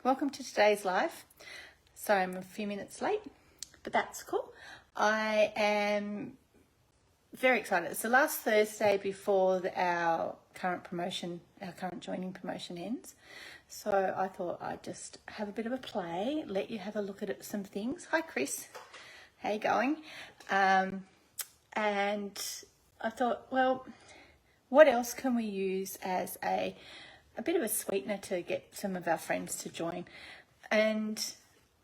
Welcome to today's live. Sorry I'm a few minutes late, but that's cool. I am very excited. It's the last Thursday before our current joining promotion ends. So I thought I'd just have a bit of a play, let you have a look at some things. Hi Chris, how you going? And I thought, well, what else can we use as a bit of a sweetener to get some of our friends to join? And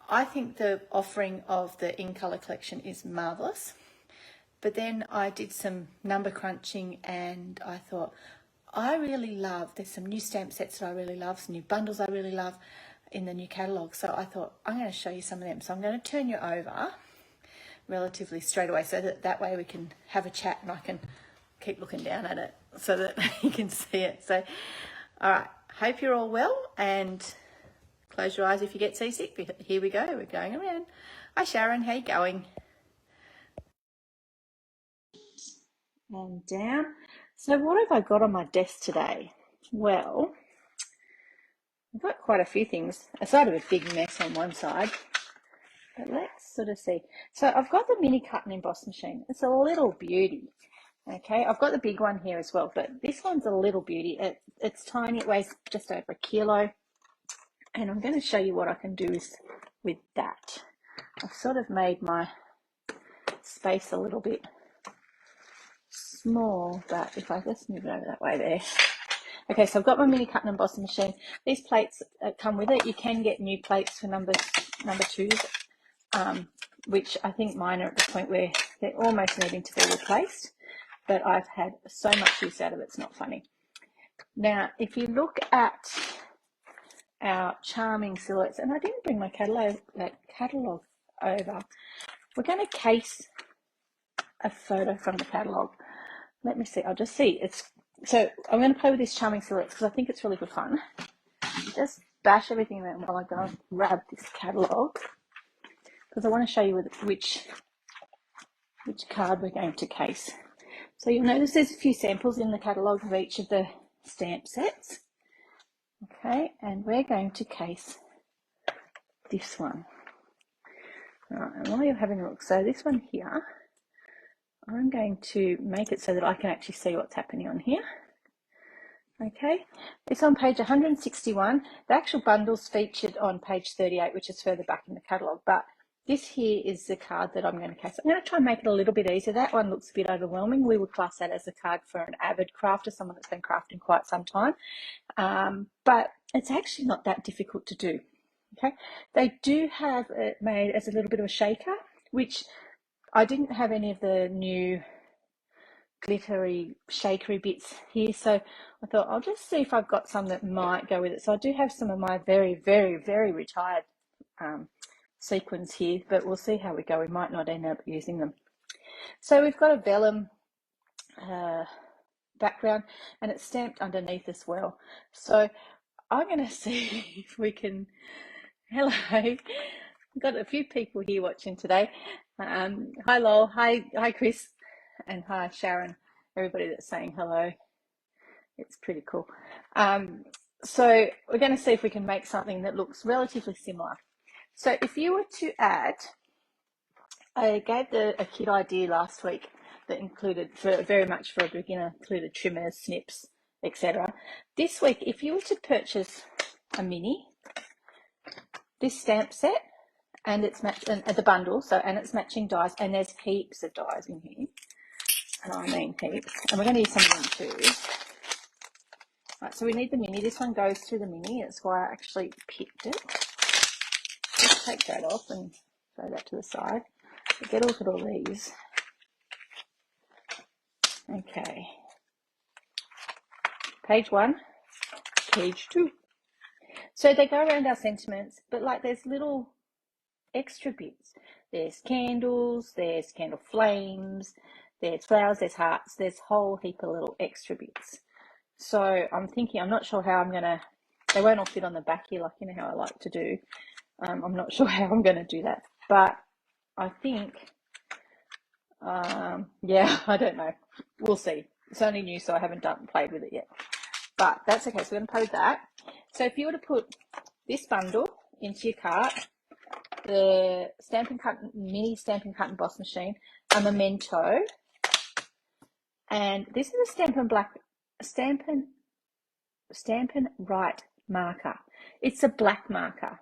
I think the offering of the In Colour collection is marvellous. But then I did some number crunching and I thought, there's some new stamp sets that I really love, some new bundles I really love in the new catalogue. So I thought, I'm going to show you some of them. So I'm going to turn you over relatively straight away so that way we can have a chat and I can keep looking down at it so that you can see it. So, all right, hope you're all well and close your eyes if you get seasick. Here we go, we're going around. Hi Sharon, how you going? And down. So what have I got on my desk today? Well, I've got quite a few things, aside of a big mess on one side. But let's sort of see. So I've got the mini cut and emboss machine. It's a little beauty. Okay, I've got the big one here as well, but this one's a little beauty. It's tiny, it weighs just over 1 kilo. And I'm going to show you what I can do with that. I've sort of made my space a little bit small, but if I just move it over that way there. Okay, so I've got my mini cut and embossing machine. These plates come with it. You can get new plates for number twos, which I think mine are at the point where they're almost needing to be replaced, but I've had so much use out of it, it's not funny. Now, if you look at our charming silhouettes, and I didn't bring my catalogue over, we're going to case a photo from the catalogue. Let me see, I'll just see. So I'm going to play with these charming silhouettes because I think it's really good fun. Just bash everything around while I go and grab this catalogue because I want to show you which card we're going to case. So you'll notice there's a few samples in the catalogue of each of the stamp sets. Okay, and we're going to case this one. All right, and while you're having a look, so this one here, I'm going to make it so that I can actually see what's happening on here. Okay, it's on page 161. The actual bundle's featured on page 38, which is further back in the catalogue, but this here is the card that I'm going to case. I'm going to try and make it a little bit easier. That one looks a bit overwhelming. We would class that as a card for an avid crafter, someone that's been crafting quite some time, but it's actually not that difficult to do. Okay, they do have it made as a little bit of a shaker, which I didn't have any of the new glittery shakery bits here, so I thought I'll just see if I've got some that might go with it. So I do have some of my very, very, very retired sequins here, but we'll see how we go. We might not end up using them. So we've got a vellum background and it's stamped underneath as well. So I'm going to see if we can, hello, we've got a few people here watching today. Hi Lol, hi Chris, and hi Sharon, everybody that's saying hello. It's pretty cool. So we're going to see if we can make something that looks relatively similar. So if you were to add, I gave a kit idea last week that included, very much for a beginner, included trimmers, snips, etc. This week, if you were to purchase a mini, this stamp set, and it's matched, and the bundle, and it's matching dies, and there's heaps of dies in here, and I mean heaps, and we're going to use some of them too. Right, so we need the mini. This one goes through the mini. That's why I actually picked it. Just take that off and throw that to the side. But get a look at all these. Okay. Page 1, page 2. So they go around our sentiments, but like there's little extra bits. There's candles, there's candle flames, there's flowers, there's hearts, there's a whole heap of little extra bits. So I'm thinking, I'm not sure how I'm going to, they won't all fit on the back here like, you know, how I like to do. I'm not sure how I'm going to do that, but I think, yeah, I don't know. We'll see. It's only new, so I haven't played with it yet, but that's okay. So we're going to play with that. So if you were to put this bundle into your cart, the mini Stampin' Cut and Emboss machine, a memento, and this is a Stampin' Write marker. It's a black marker.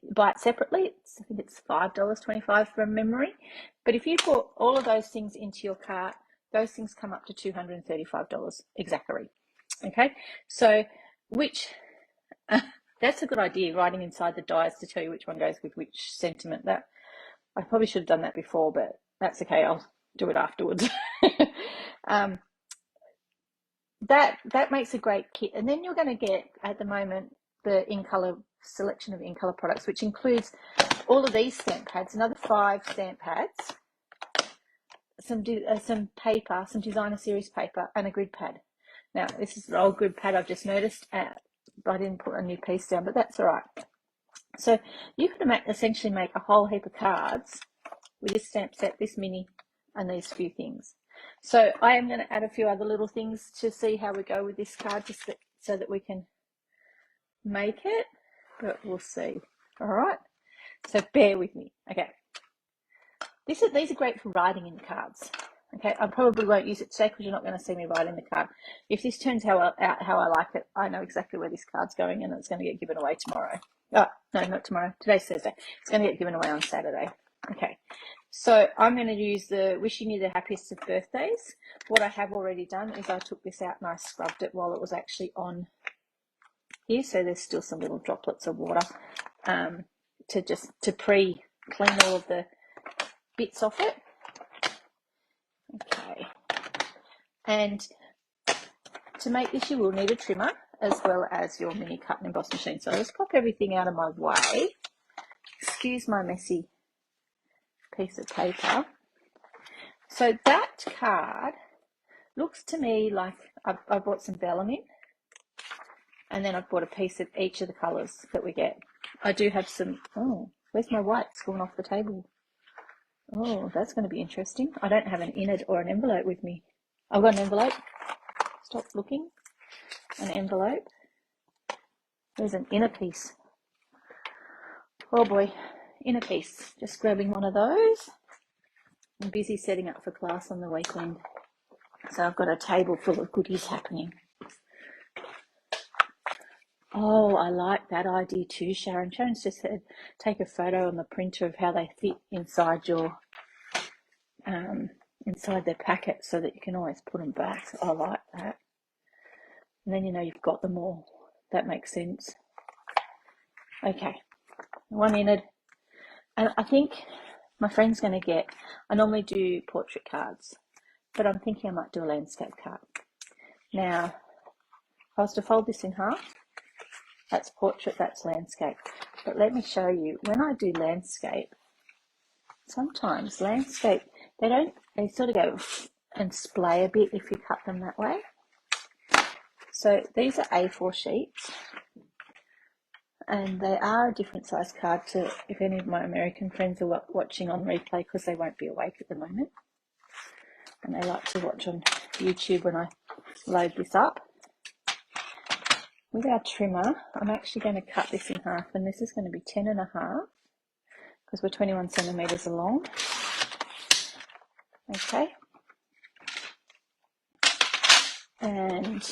You buy it separately. I think it's $5.25 from memory. But if you put all of those things into your cart, those things come up to $235 exactly. Okay, so that's a good idea, writing inside the dies to tell you which one goes with which sentiment. That I probably should have done that before, but that's okay. I'll do it afterwards. That makes a great kit. And then you're going to get, at the moment, the In-Colour selection of In-Colour products, which includes all of these stamp pads, another 5 stamp pads, some paper, some designer series paper, and a grid pad. Now, this is an old grid pad I've just noticed, but I didn't put a new piece down, but that's all right. So you can essentially make a whole heap of cards with this stamp set, this mini, and these few things. So I am going to add a few other little things to see how we go with this card, just so that we can make it, but we'll see. All right, so bear with me. Okay, these are great for writing in the cards. Okay, I probably won't use it today because you're not going to see me writing the card. If this turns out how I like it, I know exactly where this card's going, and it's going to get given away tomorrow. Oh, no, not tomorrow. Today's Thursday. It's going to get given away on Saturday. Okay, so I'm going to use the Wishing You the Happiest of Birthdays. What I have already done is I took this out and I scrubbed it while it was actually on here, so there's still some little droplets of water to pre-clean all of the bits off it. Okay, and to make this you will need a trimmer as well as your mini cut and emboss machine. So I'll just pop everything out of my way. Excuse my messy piece of paper. So that card looks to me like I bought some vellum in, and then I've bought a piece of each of the colours that we get. I do have some, oh, where's my whites gone off the table? Oh, that's going to be interesting. I don't have an innard or an envelope with me. I've got an envelope. Stop looking. An envelope. There's an inner piece. Oh boy, inner piece. Just grabbing one of those. I'm busy setting up for class on the weekend, so I've got a table full of goodies happening. Oh, I like that idea too, Sharon. Sharon's just said take a photo on the printer of how they fit inside your inside their packet, so that you can always put them back. I like that. And then you know you've got them all. That makes sense. Okay, one innard. And I think my friend's going to get, I normally do portrait cards, but I'm thinking I might do a landscape card. Now, if I was to fold this in half, that's portrait, that's landscape. But let me show you, when I do landscape, sometimes landscape, they sort of go and splay a bit if you cut them that way. So these are A4 sheets, and they are a different size card to if any of my American friends are watching on replay, because they won't be awake at the moment. And they like to watch on YouTube when I load this up. With our trimmer, I'm actually going to cut this in half, and this is going to be 10.5 because we're 21 centimetres along. Okay. And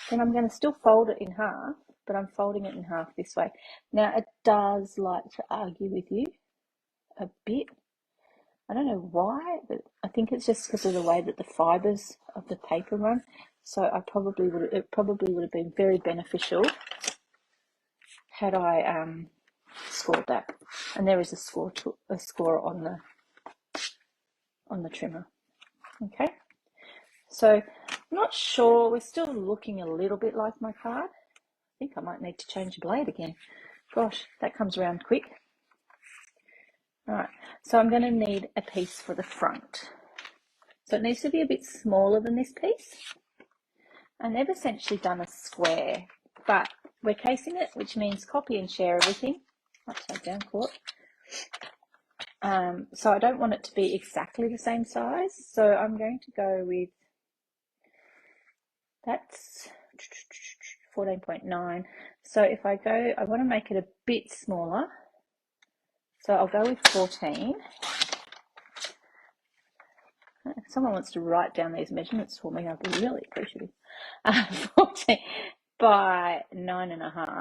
then I'm going to still fold it in half, but I'm folding it in half this way. Now, it does like to argue with you a bit. I don't know why, but I think it's just because of the way that the fibres of the paper run. So it probably would have been very beneficial had I scored that. And there is a score on the trimmer. Okay. So I'm not sure. We're still looking a little bit like my card. I think I might need to change the blade again. Gosh, that comes around quick. All right, so I'm going to need a piece for the front. So it needs to be a bit smaller than this piece. And they've essentially done a square, but we're casing it, which means copy and share everything. Upside down, caught. So I don't want it to be exactly the same size. So I'm going to go with, that's 14.9. So if I want to make it a bit smaller. So I'll go with 14. If someone wants to write down these measurements for me, I'd be really appreciative. 14 by 9.5.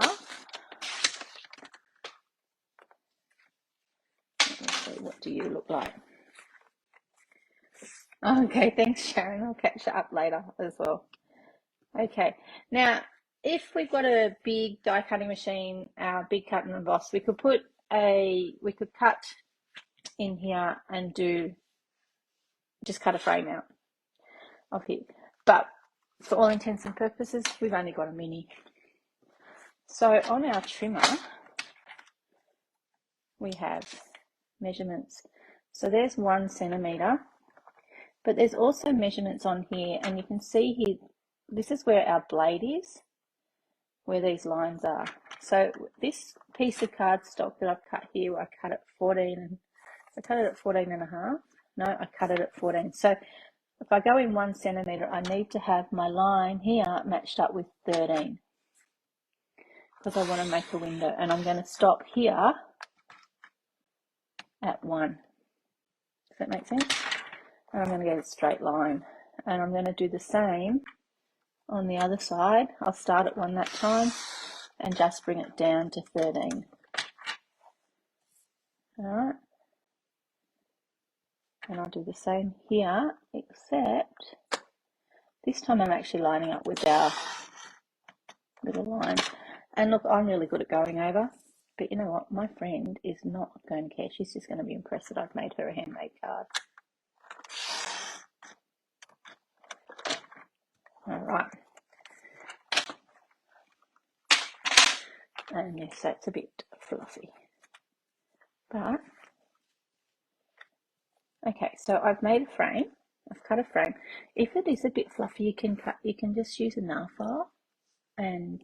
Let me see, what do you look like? Okay, thanks Sharon. I'll catch you up later as well. Okay, now if we've got a big die cutting machine, our big cut and emboss, we could cut in here and just cut a frame out of here. But for all intents and purposes, we've only got a mini. So on our trimmer, we have measurements. So there's 1 centimetre, but there's also measurements on here, and you can see here, this is where our blade is, where these lines are. So this piece of cardstock that I've cut here, I cut it 14, I cut it at 14.5. No, I cut it at 14. So if I go in 1 centimetre, I need to have my line here matched up with 13, because I want to make a window, and I'm going to stop here at 1. Does that make sense? And I'm going to get a straight line, and I'm going to do the same on the other side. I'll start at 1 that time and just bring it down to 13. Alright, and I'll do the same here, except this time I'm actually lining up with our little line. And look, I'm really good at going over, but you know what, my friend is not going to care. She's just going to be impressed that I've made her a handmade card. Alright, and yes, that's a bit fluffy, but okay, so I've made a frame. I've cut a frame. If it is a bit fluffy, you can just use a nail file, and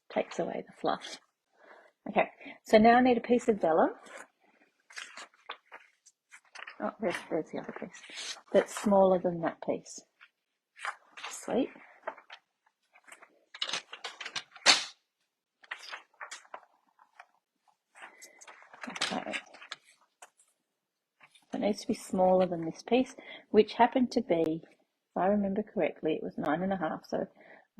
takes away the fluff. Okay, so now I need a piece of vellum. Oh, there's the other piece that's smaller than that piece. Sweet. Okay. It needs to be smaller than this piece, which happened to be, if I remember correctly, it was 9.5. So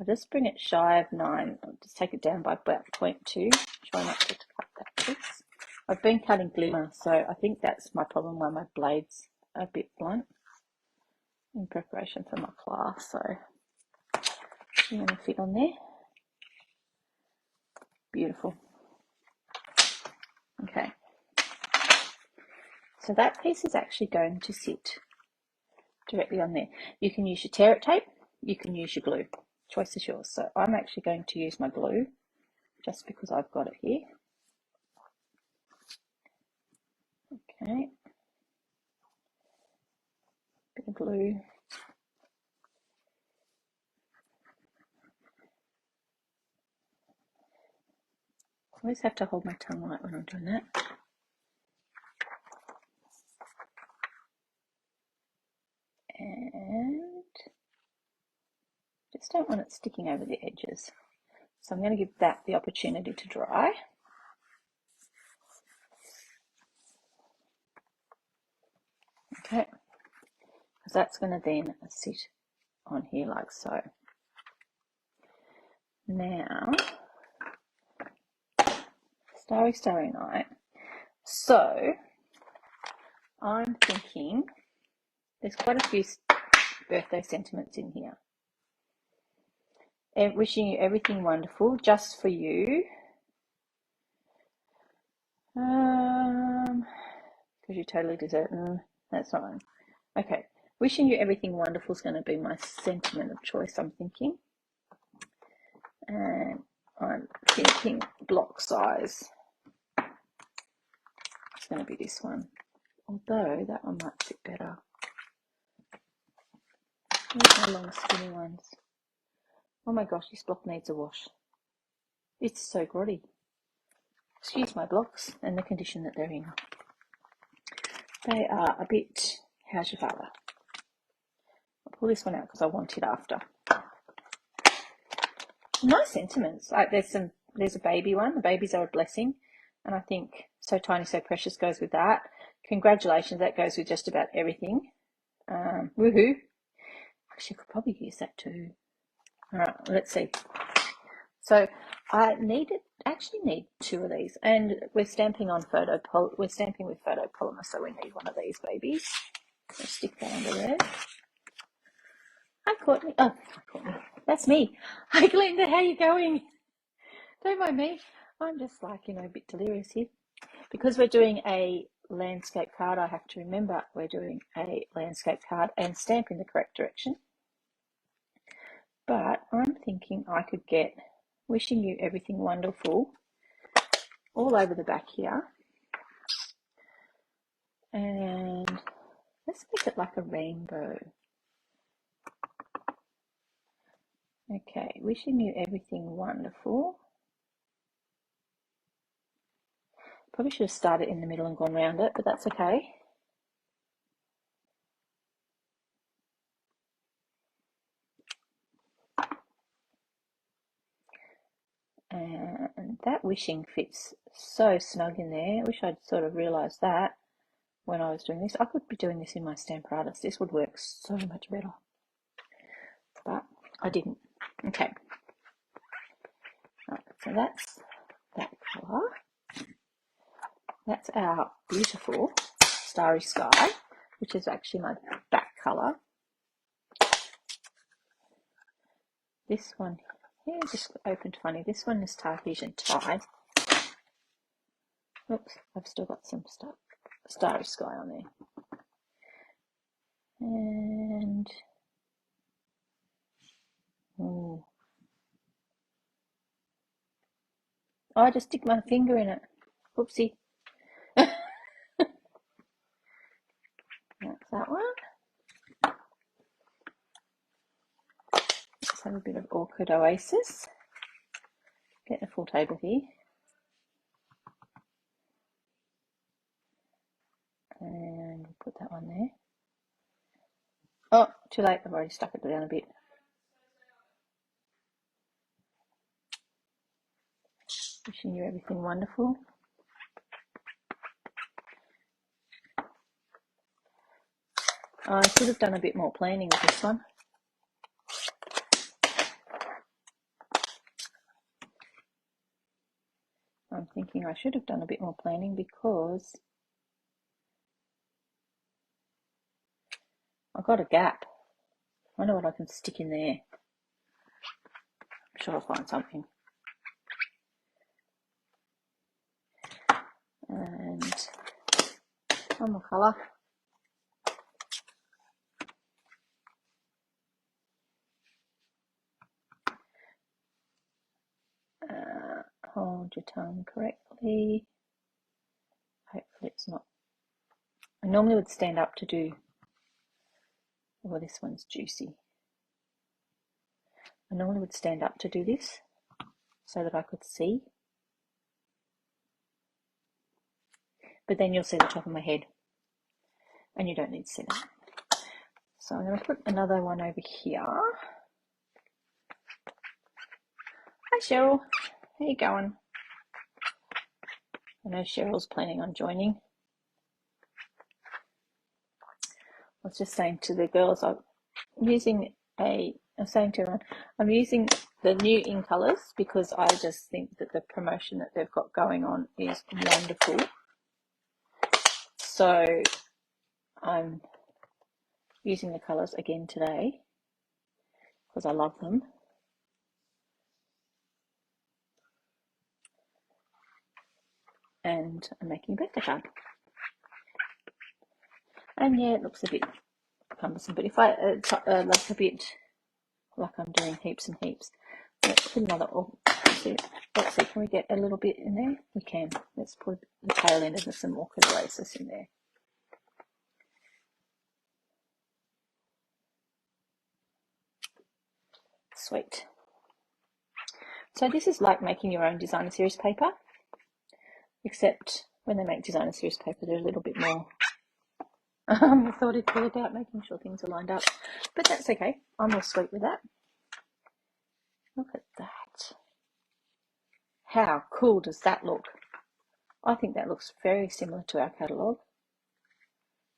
I'll just bring it shy of 9. I'll just take it down by about 0.2. Try not to cut that piece. I've been cutting glimmer, so I think that's my problem, why my blade's a bit blunt in preparation for my class. So I'm going to fit on there. Beautiful. Okay. So that piece is actually going to sit directly on there. You can use your tear it tape, you can use your glue. Choice is yours. So I'm actually going to use my glue just because I've got it here. Okay. Bit of glue. I always have to hold my tongue right when I'm doing that. And just don't want it sticking over the edges. So I'm going to give that the opportunity to dry. Okay, because that's going to then sit on here like so. Now, Starry Starry Night. So I'm thinking there's quite a few birthday sentiments in here. Wishing you everything wonderful, just for you. Because you totally deserve it. That's not one. Okay. Wishing you everything wonderful is going to be my sentiment of choice, I'm thinking. And I'm thinking block size. It's going to be this one. Although that one might fit better. These are long skinny ones. Oh my gosh, this block needs a wash. It's so grotty. Excuse my blocks and the condition that they're in. They are a bit, how's your father? I'll pull this one out because I want it after. Nice sentiments. Like there's some there's a baby one. The babies are a blessing. And I think So Tiny, So Precious goes with that. Congratulations, that goes with just about everything. Woohoo. Actually, I could probably use that too. All right, let's see. So I actually need 2 of these, and we're stamping with photopolymer, so we need one of these babies. So stick that under there. Hi, Courtney. Oh, hi, Courtney. That's me. Hi, Glenda. How you going? Don't mind me. I'm just like, a bit delirious here. Because we're doing a landscape card, I have to remember we're doing a landscape card and stamp in the correct direction. But I'm thinking I could get wishing you everything wonderful all over the back here. And let's make it like a rainbow. Okay, wishing you everything wonderful. Probably should have started in the middle and gone around it, but that's okay. And that wishing fits so snug in there. I wish I'd sort of realised that when I was doing this. I could be doing this in my Stampin' Artist. This would work so much better. But I didn't. Okay. Right, so that's that colour. That's our beautiful Starry Sky, which is actually my back colour. This one here just opened funny. This one is Tartesian Tide. Oops, I've still got some stuff. Starry Sky on there. And I just stick my finger in it. Oopsie. That's that one. Let's have a bit of Orchid Oasis. Getting a full table here. And we'll put that one there. Oh, too late. I've already stuck it down a bit. Wishing you everything wonderful. I should have done a bit more planning with this one. I'm thinking I should have done a bit more planning because I've got a gap. I wonder what I can stick in there. I'm sure I'll find something. And one more colour. Hold your tongue correctly. Hopefully it's not. I normally would stand up to do, well, this one's juicy. I normally would stand up to do this so that I could see. But then you'll see the top of my head and you don't need to see that. So I'm going to put another one over here. Hi Cheryl, how you going? I know Cheryl's planning on joining. I was just saying to the girls, I'm saying to everyone, I'm using the new in colours because I just think that the promotion that they've got going on is wonderful. So I'm using the colours again today because I love them. And I'm making a birthday card. And yeah, it looks a bit cumbersome, but if I like a bit like I'm doing heaps and heaps, let's put another. Let's see, can we get a little bit in there? We can. Let's put the tail end of some Orchid Oasis in there. Sweet. So this is like making your own designer series paper, except when they make designer series paper, they're a little bit more methodical about making sure things are lined up. But that's okay. I'm all sweet with that. Look at that. How cool does that look? I think that looks very similar to our catalogue,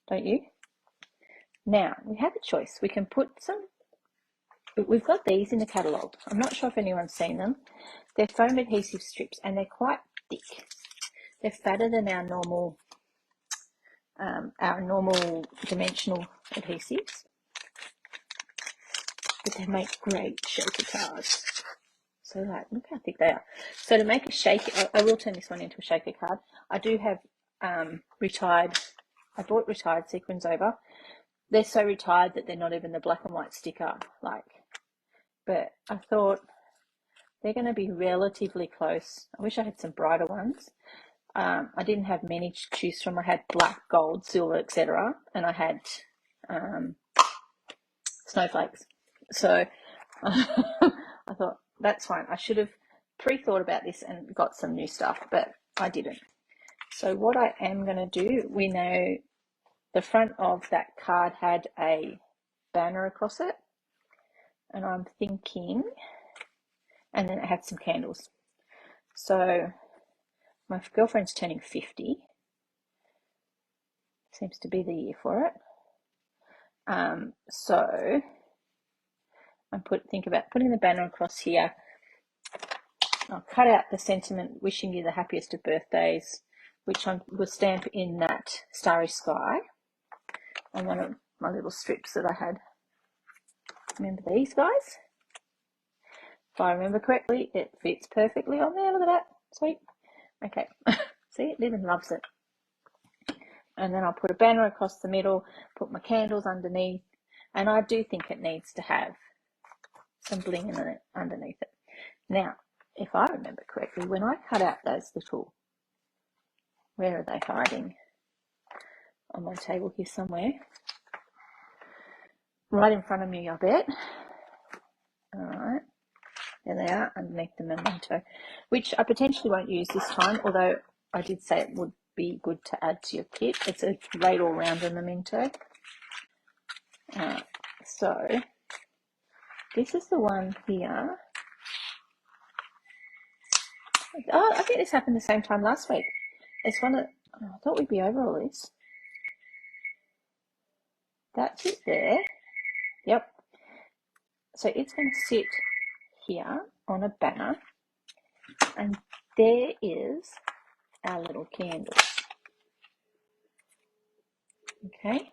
don't you? Now, we have a choice. We can put some, we've got these in the catalogue. I'm not sure if anyone's seen them. They're foam adhesive strips and they're quite thick. They're fatter than our normal dimensional adhesives, but they make great shaker cards. So look how thick they are. So to make a shaker, I will turn this one into a shaker card. I do have retired, I bought retired sequins over. They're so retired that they're not even the black and white sticker, but I thought they're going to be relatively close. I wish I had some brighter ones. I didn't have many to choose from. I had black, gold, silver, etc. And I had snowflakes. So I thought, that's fine. I should have pre-thought about this and got some new stuff, but I didn't. So what I am going to do, we know the front of that card had a banner across it, and I'm thinking, and then it had some candles. So my girlfriend's turning 50. Seems to be the year for it. So I think about putting the banner across here. I'll cut out the sentiment, wishing you the happiest of birthdays, which I will stamp in that starry sky on one of my little strips that I had. Remember these guys? If I remember correctly, it fits perfectly on there. Look at that. Sweet. Okay. See, it even loves it. And then I'll put a banner across the middle, put my candles underneath, and I do think it needs to have some bling in it underneath it. Now, if I remember correctly, when I cut out those little, where are they hiding? On my table here somewhere. Right in front of me, I bet. All right. There they are, underneath the memento, which I potentially won't use this time, although I did say it would be good to add to your kit. It's a great all-rounder memento. So this is the one here. Oh, I think this happened the same time last week. It's one of, I thought we'd be over all this. That's it there. Yep. So it's going to sit here on a banner, and there is our little candle. Okay.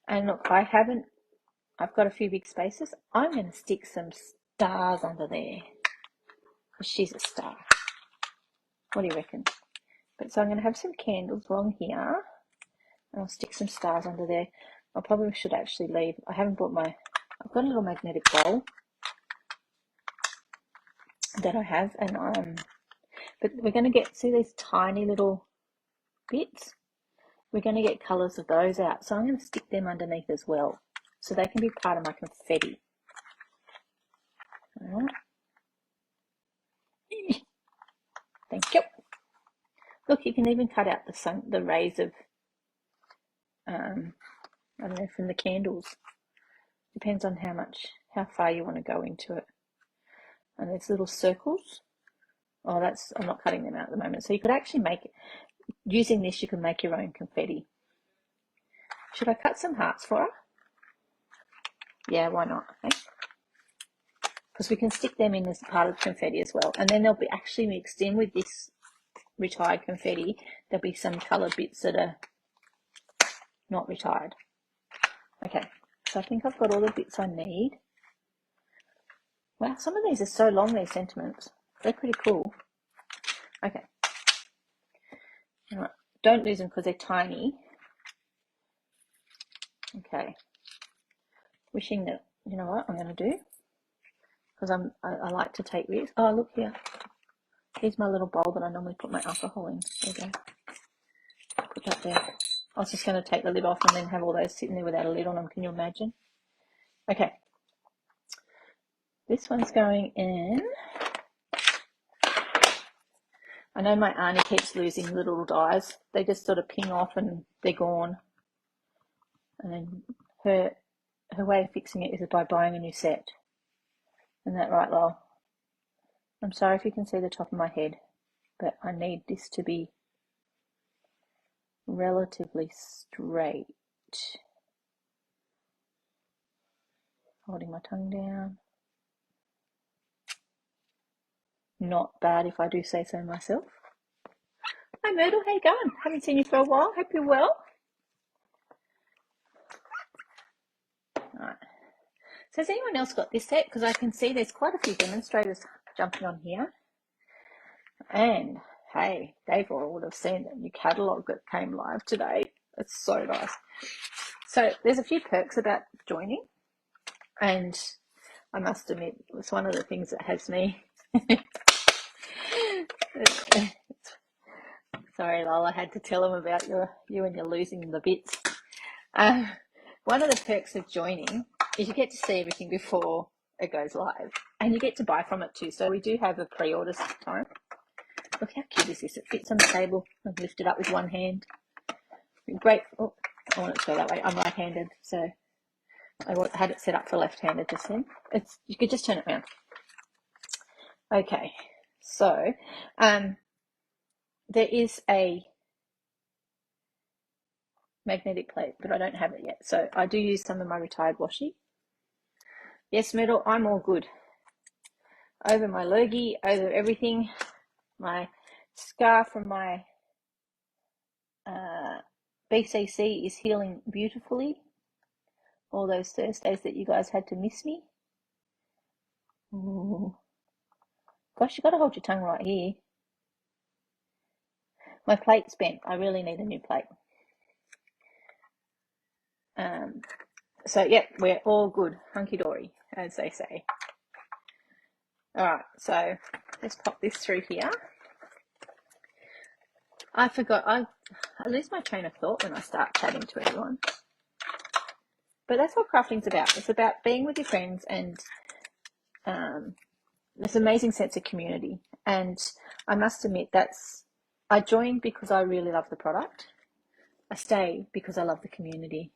And look, I've got a few big spaces. I'm going to stick some stars under there. She's a star. What do you reckon? But so I'm going to have some candles along here, and I'll stick some stars under there. I probably should actually leave. I've got a little magnetic bowl that I have, and but we're going to see these tiny little bits. We're going to get colours of those out, so I'm going to stick them underneath as well, so they can be part of my confetti. All right. Thank you. Look, you can even cut out the rays of, I don't know, from the candles. Depends on how far you want to go into it. And there's little circles. Oh, I'm not cutting them out at the moment. So you could actually using this, you can make your own confetti. Should I cut some hearts for her? Yeah, why not? Okay. Because we can stick them in as part of confetti as well. And then they'll be actually mixed in with this retired confetti. There'll be some coloured bits that are not retired. Okay, so I think I've got all the bits I need. Wow, some of these are so long, these sentiments. They're pretty cool. Okay. All right. Don't lose them because they're tiny. Okay. Wishing that, you know what I'm going to do? Because I like to take risks. Oh, look here. Here's my little bowl that I normally put my alcohol in. There you go. Put that there. I was just going to take the lid off and then have all those sitting there without a lid on them. Can you imagine? Okay. This one's going in. I know my auntie keeps losing little dies. They just sort of ping off and they're gone. And then her way of fixing it is by buying a new set. Isn't that right, Lol? I'm sorry if you can see the top of my head. but I need this to be relatively straight. Holding my tongue down. Not bad if I do say so myself. Hi Myrtle, how you going? Haven't seen you for a while. Hope you're well. Alright. So has anyone else got this set? Because I can see there's quite a few demonstrators jumping on here. And hey, they've all would have seen the new catalogue that came live today. It's so nice. So there's a few perks about joining, and I must admit it's one of the things that has me. Sorry, Lol, I had to tell them about you and you're losing the bits. One of the perks of joining is you get to see everything before it goes live, and you get to buy from it too. So we do have a pre-order time. Look how cute is this? It fits on the table. I've lifted up with one hand. Great. Oh, I want it to go that way. I'm right-handed, so I had it set up for left-handed just then. You could just turn it around. Okay, so there is a magnetic plate, but I don't have it yet. So I do use some of my retired washi. Yes, Myrtle, I'm all good. Over my lurgy, over everything. My scar from my BCC is healing beautifully. All those Thursdays that you guys had to miss me. Ooh. Gosh, you got to hold your tongue right here. My plate's bent. I really need a new plate. So, yeah, we're all good. Hunky-dory, as they say. All right, so let's pop this through here. I forgot. I lose my train of thought when I start chatting to everyone. But that's what crafting's about. It's about being with your friends and this amazing sense of community. And I must admit, I joined because I really love the product. I stay because I love the community.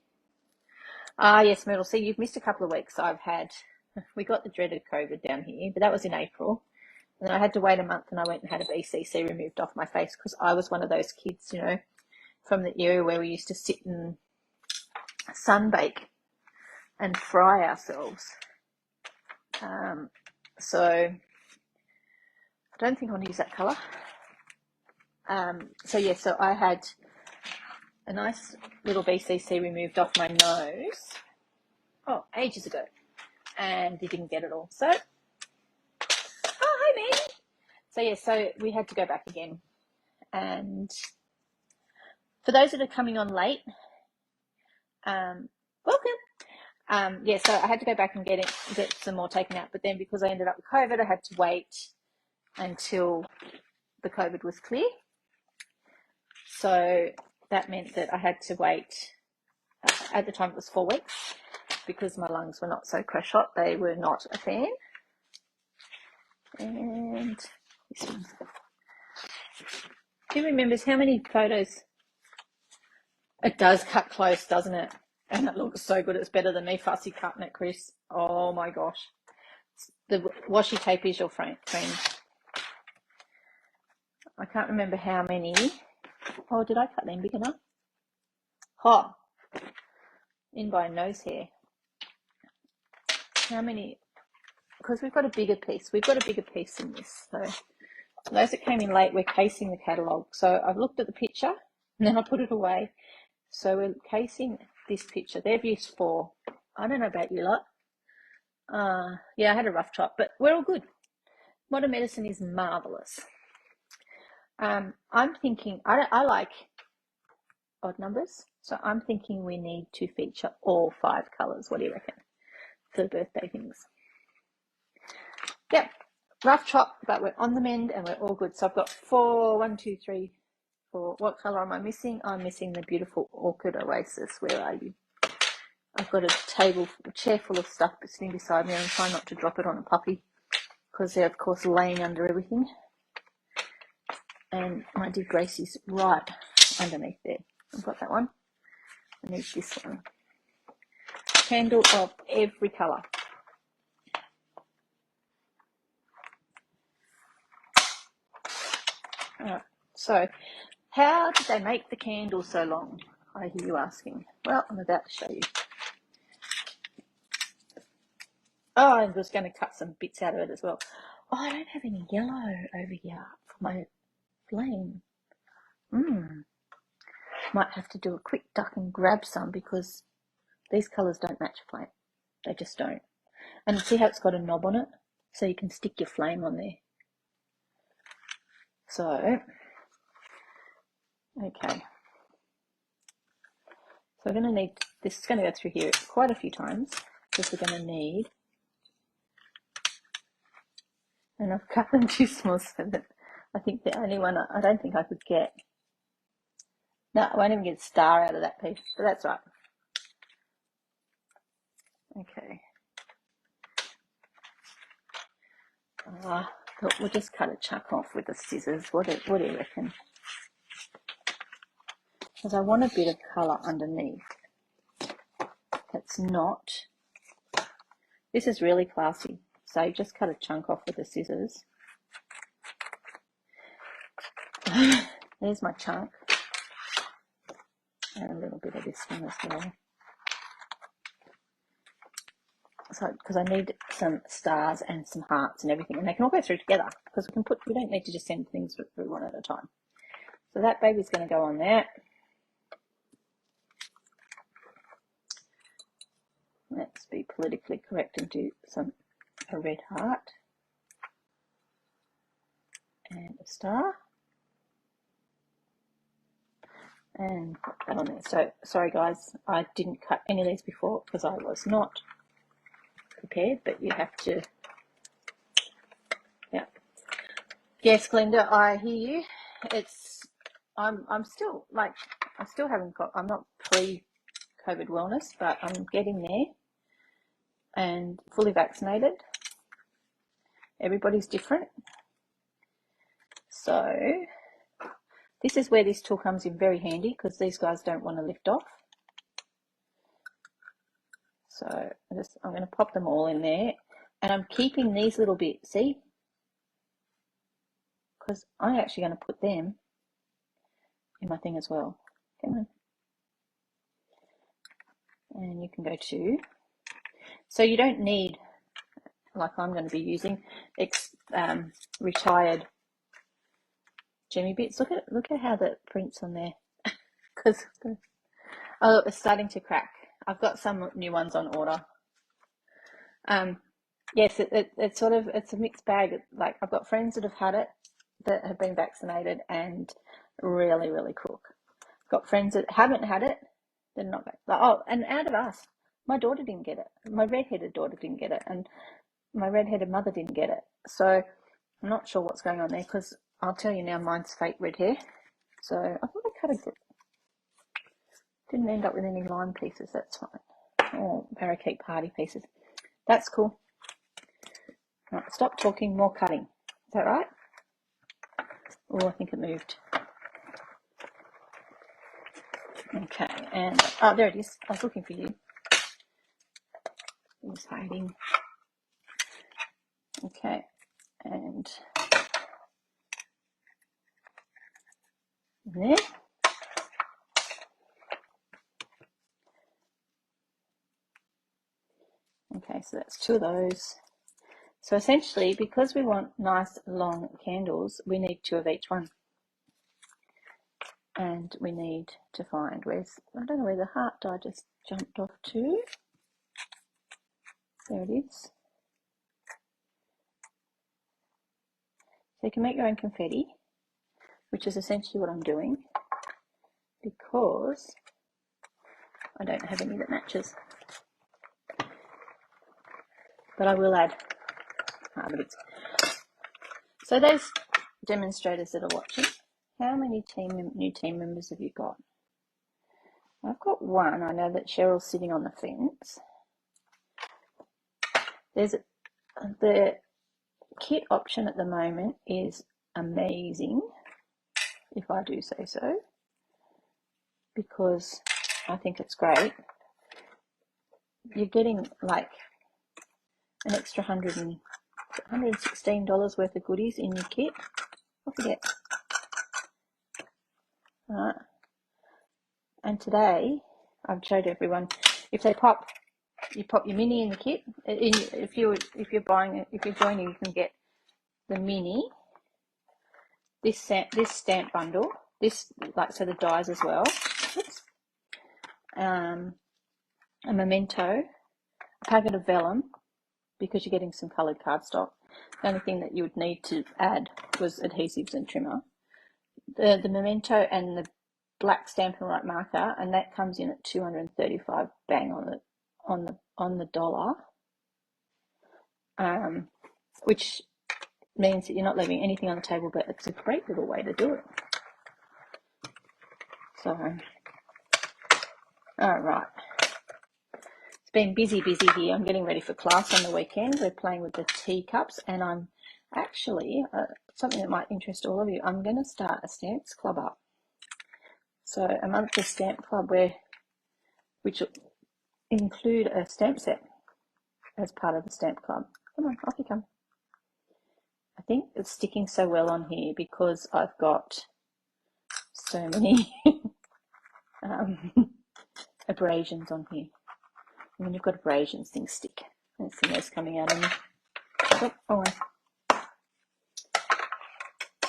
Yes, Myrtle. See, you've missed a couple of weeks. We got the dreaded COVID down here, but that was in April. And then I had to wait a month, and I went and had a BCC removed off my face because I was one of those kids, from the area where we used to sit and sunbake and fry ourselves. So I don't think I want to use that colour. So I had a nice little BCC removed off my nose, ages ago, and they didn't get it all. So, hi, man. So we had to go back again. And for those that are coming on late, welcome. So I had to go back and get some more taken out. But then because I ended up with COVID, I had to wait until the COVID was clear. So that meant that I had to wait. At the time, it was 4 weeks because my lungs were not so crash hot. They were not a fan. And this one. Who remembers how many photos? It does cut close, doesn't it? And it looks so good. It's better than me fussy cutting it, Chris. Oh my gosh. The washi tape is your friend. I can't remember how many. Oh, did I cut them big enough? In by nose hair. How many? Because we've got a bigger piece. We've got a bigger piece than this. So those that came in late, we're casing the catalogue. So I've looked at the picture and then I put it away. So we're casing this picture. They've used 4. I don't know about you lot. Yeah, I had a rough chop, but we're all good. Modern medicine is marvellous. I'm thinking, I like odd numbers, so I'm thinking we need to feature all 5 colours. What do you reckon? For the birthday things. Yep, rough chop, but we're on the mend and we're all good. So I've got 4, 1, 2, 3, 4. What colour am I missing? I'm missing the beautiful Orchid Oasis. Where are you? I've got a chair full of stuff sitting beside me. I'm trying not to drop it on a puppy because they're, of course, laying under everything. And my dear Gracie's right underneath there. I've got that one. I need this one. Candle of every colour. Alright, so how did they make the candle so long? I hear you asking. Well, I'm about to show you. Oh, I was going to cut some bits out of it as well. Oh, I don't have any yellow over here for my flame. Might have to do a quick duck and grab some because these colours don't match flame. They just don't. And see how it's got a knob on it? So you can stick your flame on there. So, okay. So we're going to need, this is going to go through here quite a few times because we're going to need, and I've cut them too small so that I think the only one, I don't think I could get, no, I won't even get a star out of that piece, but that's right. Okay. We'll just cut a chunk off with the scissors. What do you reckon? Because I want a bit of colour underneath. That's not. This is really classy. So you just cut a chunk off with the scissors. There's my chunk. And a little bit of this one as well. So, because I need some stars and some hearts and everything, and they can all go through together because we don't need to just send things through one at a time. So that baby's going to go on there. Let's be politically correct and do a red heart and a star. And put that on there. So, sorry guys, I didn't cut any of these before because I was not prepared, but you have to, yeah. Yes, Glenda, I hear you. I'm still, like, I'm not pre-COVID wellness, but I'm getting there and fully vaccinated. Everybody's different. So, this is where this tool comes in very handy because these guys don't want to lift off. So I'm going to pop them all in there, and I'm keeping these little bits, see? Because I'm actually going to put them in my thing as well. Come on. And you can go to, so you don't need, like I'm going to be using, retired Gemmy bits. Look at how that prints on there. Because oh, it's starting to crack. I've got some new ones on order. Yes, it's sort of, it's a mixed bag. Like I've got friends that have had it, that have been vaccinated and really, really cook. Got friends that haven't had it, they're not vaccinated. Oh, and out of us, my daughter didn't get it. My redheaded daughter didn't get it, and my redheaded mother didn't get it. So I'm not sure what's going on there because I'll tell you now, mine's fake red hair. So I thought I cut a, didn't end up with any lime pieces. That's fine. Or parakeet party pieces. That's cool. Right, stop talking, more cutting. Is that right? Oh, I think it moved. Okay, and oh, there it is. I was looking for you. It was hiding. Okay, and there. Okay, so that's two of those. So essentially, because we want nice long candles, we need two of each one. And we need to find, I don't know where the heart die just jumped off to. There it is. So you can make your own confetti, which is essentially what I'm doing, because I don't have any that matches. But I will add the bits. So those demonstrators that are watching, how many new team members have you got? I've got one. I know that Cheryl's sitting on the fence. There's the kit option at the moment is amazing, if I do say so, because I think it's great. You're getting like an extra $116 worth of goodies in your kit. I forget. Right. And today I've showed everyone, if they pop, you pop your mini in the kit. If you're joining, you can get the mini, this stamp bundle, this, like, so the dies as well. Oops. A memento, a packet of vellum, because you're getting some coloured cardstock. The only thing that you would need to add was adhesives and trimmer. The memento and the black Stampin' Right marker, and that comes in at $235, bang on the dollar, which means that you're not leaving anything on the table, but it's a great little way to do it. So, all right. It's been busy here. I'm getting ready for class on the weekend. We're playing with the teacups, and I'm actually, something that might interest all of you, I'm going to start a stamps club up. So a monthly stamp club which will include a stamp set as part of the stamp club. Come on, off you come. I think it's sticking so well on here because I've got so many abrasions on here. And when you've got abrasions, things stick. There's some mess coming out of me. Oh,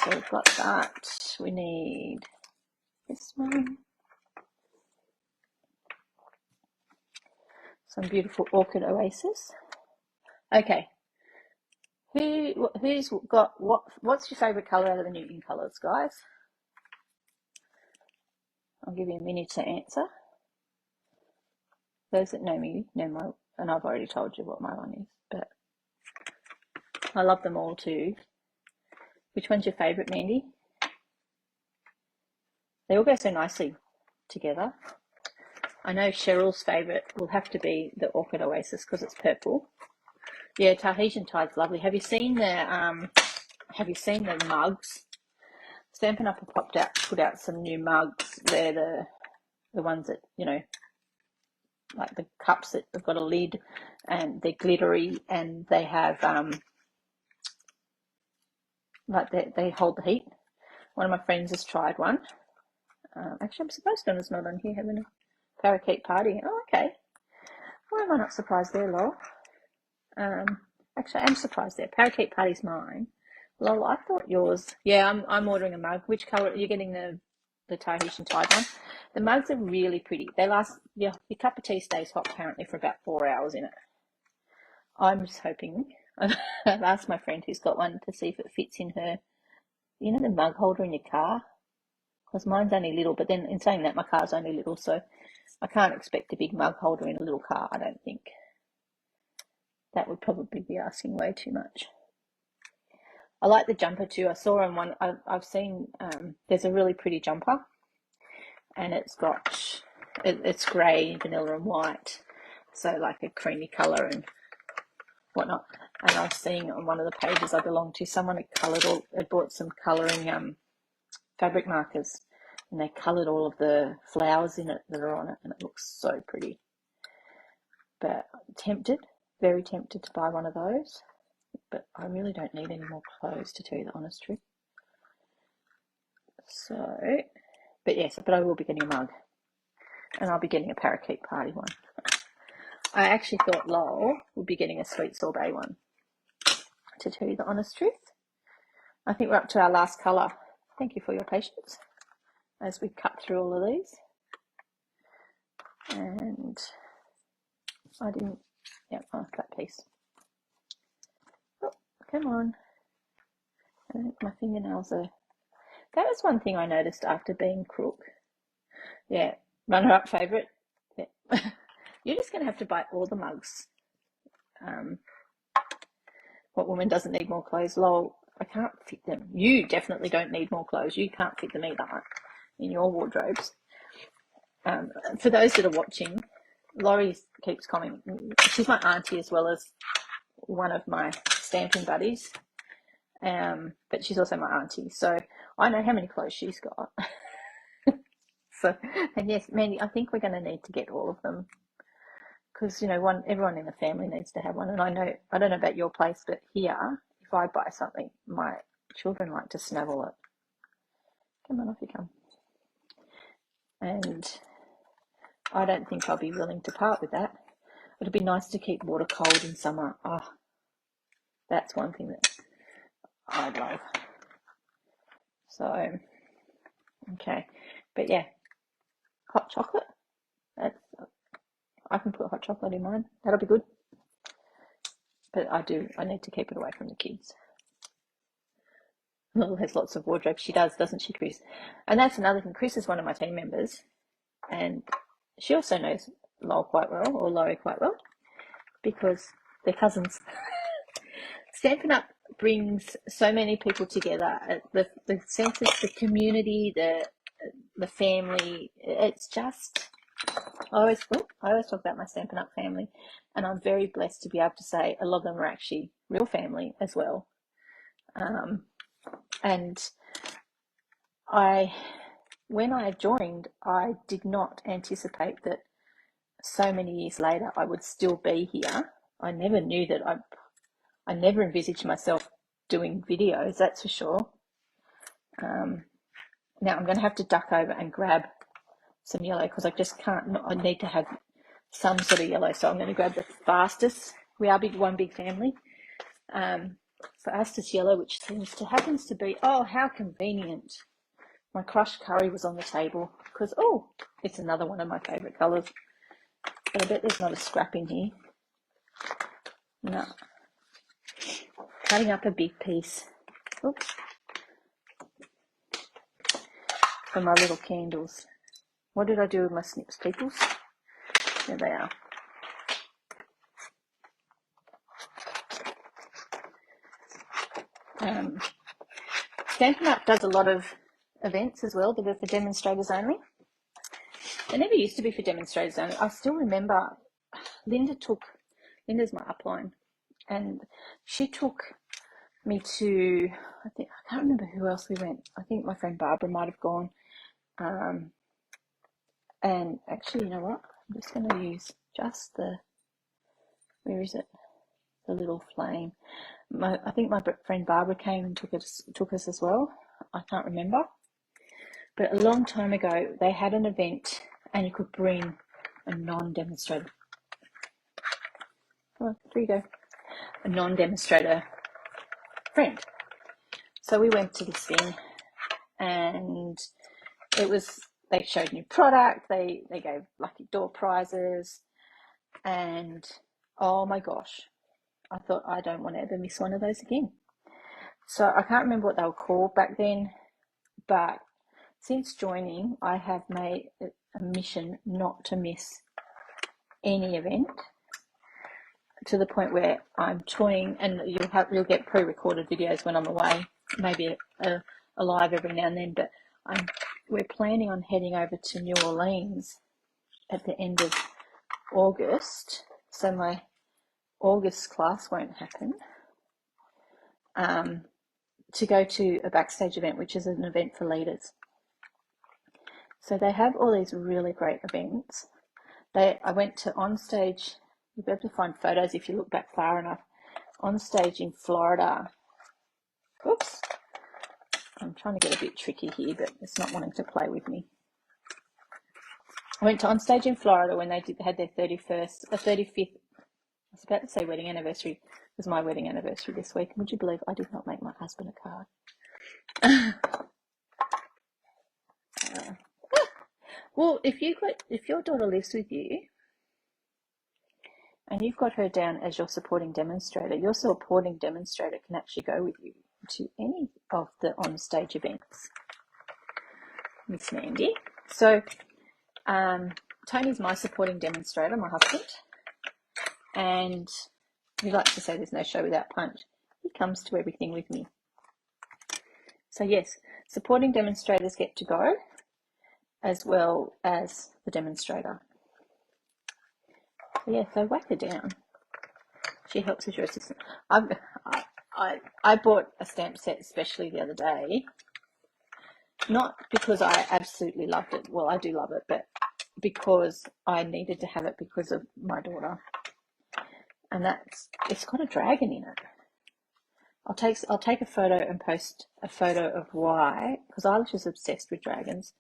so we've got that. We need this one. Some beautiful orchid oasis. Okay. Who's got what's your favourite colour out of the Newton colours, guys? I'll give you a minute to answer. Those that know me know and I've already told you what my one is, but I love them all too. Which one's your favourite, Mandy? They all go so nicely together. I know Cheryl's favourite will have to be the Orchid Oasis because it's purple. Yeah, Tahitian Tide's lovely. Have you seen the mugs? Stampin' Up! Put out some new mugs. They're the ones that, you know, like the cups that have got a lid, and they're glittery, and they have like they hold the heat. One of my friends has tried one. Actually, I'm surprised Donna's not on here having a parakeet party. Oh, okay. Why am I not surprised there, Lol? Actually, I'm surprised there. Parakeet party's mine. Lol, I thought yours. Yeah, I'm ordering a mug. Which colour are you getting? The Tahitian Tide one. The mugs are really pretty. They last. Your cup of tea stays hot apparently for about 4 hours in it. I'm just hoping. I've asked my friend who's got one to see if it fits in her. You know, the mug holder in your car. Because mine's only little, but then in saying that, my car's only little, so I can't expect a big mug holder in a little car, I don't think. That would probably be asking way too much. I like the jumper too. I saw on one, I've seen, there's a really pretty jumper, and it's grey, vanilla and white, so like a creamy colour and whatnot. And I was seeing on one of the pages I belong to, someone had bought some colouring fabric markers, and they coloured all of the flowers in it that are on it, and it looks so pretty. But very tempted to buy one of those, but I really don't need any more clothes, to tell you the honest truth. So, but yes, but I will be getting a mug, and I'll be getting a parakeet party one. I actually thought Lowell would be getting a sweet sorbet one, to tell you the honest truth. I think we're up to our last colour. Thank you for your patience as we cut through all of these. And I didn't, that piece. Oh, come on. My fingernails are, that was one thing I noticed after being crook. Yeah, runner-up favourite. Yeah. You're just going to have to buy all the mugs. What woman doesn't need more clothes? Lol, I can't fit them. You definitely don't need more clothes. You can't fit them either in your wardrobes. For those that are watching, Laurie keeps commenting. She's my auntie as well as one of my stamping buddies, but she's also my auntie, so I know how many clothes she's got. So, and yes, Mandy, I think we're going to need to get all of them, because you know, everyone in the family needs to have one. And I don't know about your place, but here, if I buy something, my children like to snavel it. Come on, off you come. and I don't think I'll be willing to part with that. It'd be nice to keep water cold in summer. Oh, that's one thing that I'd love. So, okay, but yeah, hot chocolate. I can put hot chocolate in mine. That'll be good. But I need to keep it away from the kids. Lil has lots of wardrobe. She does, doesn't she, Chris? And that's another thing. Chris is one of my team members, and she also knows Lowell quite well, or Laurie quite well, because they're cousins. Stampin' Up brings so many people together. The sense of the community, the family. It's just, I always talk about my Stampin' Up family, and I'm very blessed to be able to say a lot of them are actually real family as well. And when I joined, I did not anticipate that so many years later I would still be here. I never knew that. I never envisaged myself doing videos, that's for sure. Now I'm going to have to duck over and grab some yellow because I just can't. I need to have some sort of yellow, so I'm going to grab the fastest. We are one big family. Fastest yellow, which happens to be, oh, how convenient. My crushed curry was on the table because, oh, it's another one of my favourite colours. But I bet there's not a scrap in here. No. Cutting up a big piece. Oops. For my little candles. What did I do with my snips, peoples? There they are. Stampin' Up does a lot of events as well that are for demonstrators only. They never used to be for demonstrators only. I still remember Linda's my upline, and she took me to, I can't remember who else we went. I think my friend Barbara might have gone. And actually, you know what? I'm just going to use just where is it? The little flame. I think my friend Barbara came and took us as well. I can't remember. But a long time ago, they had an event and you could bring a non-demonstrator. Oh, there you go. A non-demonstrator friend. So we went to this thing, and they showed new product, they gave lucky door prizes, and oh my gosh, I thought I don't want to ever miss one of those again. So I can't remember what they were called back then, but since joining, I have made a mission not to miss any event, to the point where I'm toying, and you'll get pre-recorded videos when I'm away, maybe a live every now and then, but we're planning on heading over to New Orleans at the end of August, so my August class won't happen, to go to a backstage event, which is an event for leaders. So they have all these really great events. I went to Onstage. You'll be able to find photos if you look back far enough. Onstage in Florida. Oops. I'm trying to get a bit tricky here, but it's not wanting to play with me. I went to Onstage in Florida when they had their 35th. I was about to say wedding anniversary. It was my wedding anniversary this week. Would you believe I did not make my husband a card? Well, if your daughter lives with you and you've got her down as your supporting demonstrator can actually go with you to any of the on-stage events. Miss Mandy. So Tony's my supporting demonstrator, my husband, and he likes to say there's no show without punch. He comes to everything with me. So yes, supporting demonstrators get to go, as well as the demonstrator. So yeah, so whack her down. She helps as your assistant. I bought a stamp set especially the other day, not because I absolutely loved it. Well, I do love it, but because I needed to have it because of my daughter. And it's got a dragon in it. I'll take a photo and post a photo of why, because I was just obsessed with dragons.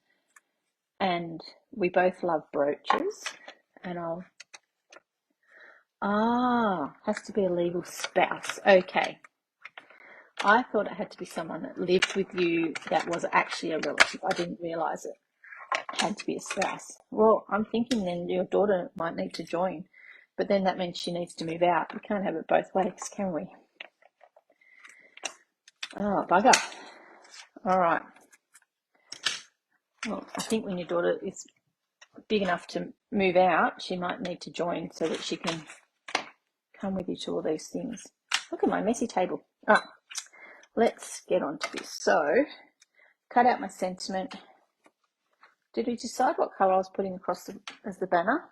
and we both love brooches. And has to be a legal spouse. Okay. I thought it had to be someone that lived with you that was actually a relative. I didn't realise it had to be a spouse. Well, I'm thinking then your daughter might need to join, but then that means she needs to move out. We can't have it both ways, can we? Oh, bugger. All right. Well, I think when your daughter is big enough to move out, she might need to join so that she can come with you to all these things. Look at my messy table. Ah, let's get on to this. So, cut out my sentiment. Did we decide what colour I was putting across as the banner?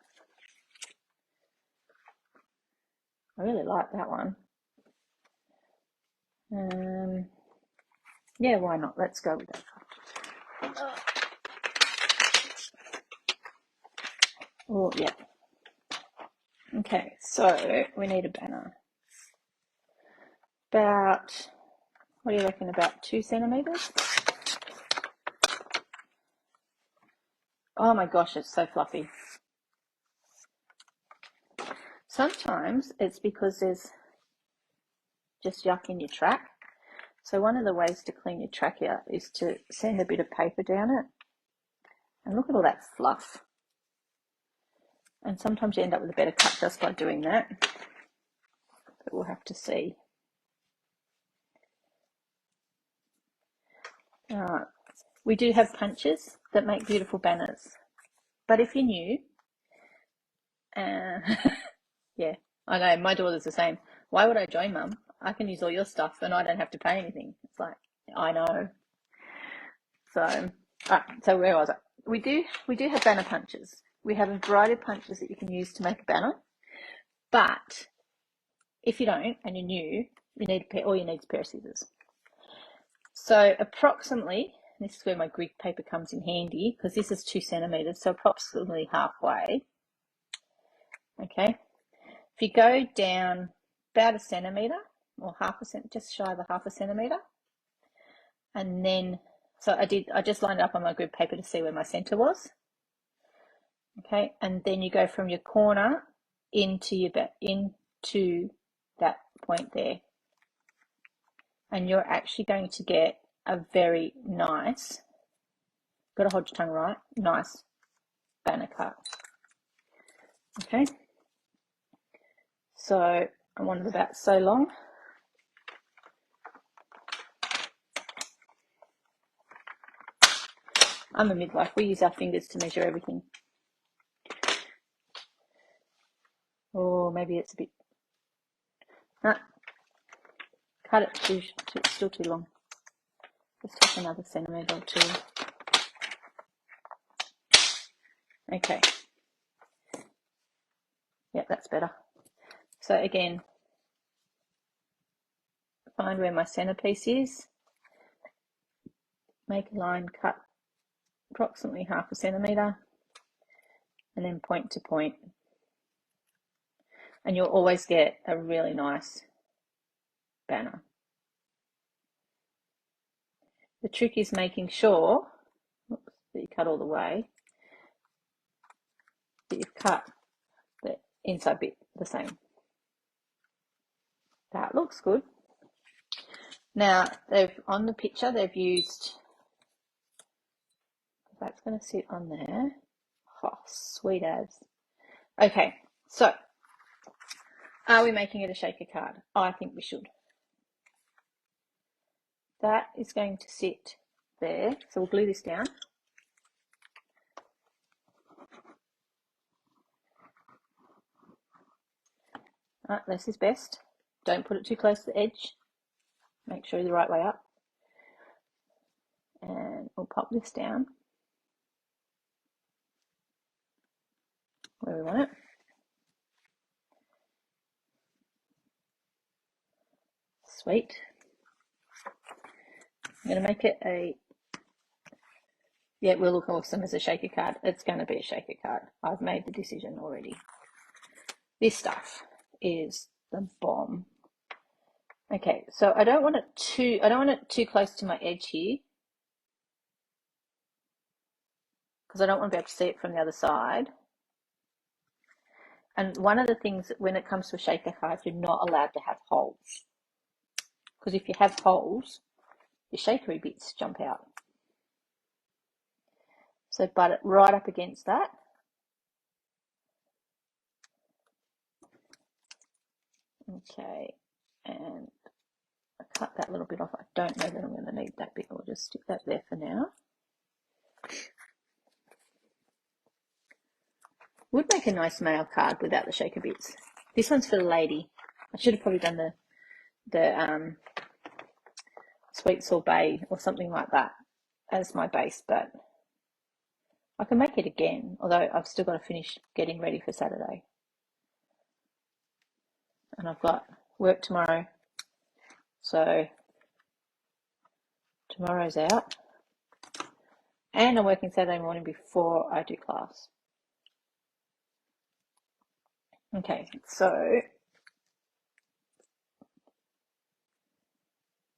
I really like that one. Yeah, why not? Let's go with that. Oh, yeah. Okay, so we need a banner. About, what do you reckon, about 2 centimetres? Oh my gosh, it's so fluffy. Sometimes it's because there's just yuck in your track. So one of the ways to clean your track out is to sand a bit of paper down it. And look at all that fluff. And sometimes you end up with a better cut just by doing that. But we'll have to see. Alright. We do have punches that make beautiful banners. But if you're new, yeah, I know, my daughter's the same. Why would I join, Mum? I can use all your stuff and I don't have to pay anything. It's like, I know. So, so where was I? We do have banner punches. We have a variety of punches that you can use to make a banner. But if you don't and you're new, all you need is a pair of scissors. So approximately, this is where my grid paper comes in handy because this is 2 centimetres, so approximately halfway. Okay, if you go down about 1 centimetre or just shy of a 1/2 centimetre, and then I just lined it up on my grid paper to see where my centre was. Okay, and then you go from your corner into that point there, and you're actually going to get a very nice, got to hold your tongue right, nice banner cut. Okay, so I wanted about so long. I'm a midwife. We use our fingers to measure everything. Or maybe it's a bit, no, cut it it's still too long. Let's take another centimetre or 2. Okay. Yep, that's better. So again, find where my centerpiece is, make a line, cut approximately 1/2 centimetre, and then point to point. And you'll always get a really nice banner. The trick is making sure that you cut all the way, that you've cut the inside bit the same. That looks good. Now, on the picture, they've used, that's going to sit on there. Oh, sweet as. Okay, so are we making it a shaker card? I think we should. That is going to sit there. So we'll glue this down. Less is best. Don't put it too close to the edge. Make sure you're the right way up. And we'll pop this down where we want it. Sweet. I'm going to make it it will look awesome as a shaker card. It's going to be a shaker card. I've made the decision already. This stuff is the bomb. Okay, so I don't want it too close to my edge here, because because I don't want to be able to see it from the other side. And one of the things when it comes to a shaker card, you're not allowed to have holes, because if you have holes, your shakery bits jump out. So butt it right up against that. Okay, and I cut that little bit off. I don't know that I'm going to need that bit. I'll just stick that there for now. Would make a nice mail card without the shaker bits. This one's for the lady. I should have probably done the sweet sorbet or something like that as my base, but I can make it again, although I've still got to finish getting ready for Saturday. And I've got work tomorrow, so tomorrow's out. And I'm working Saturday morning before I do class. Okay, so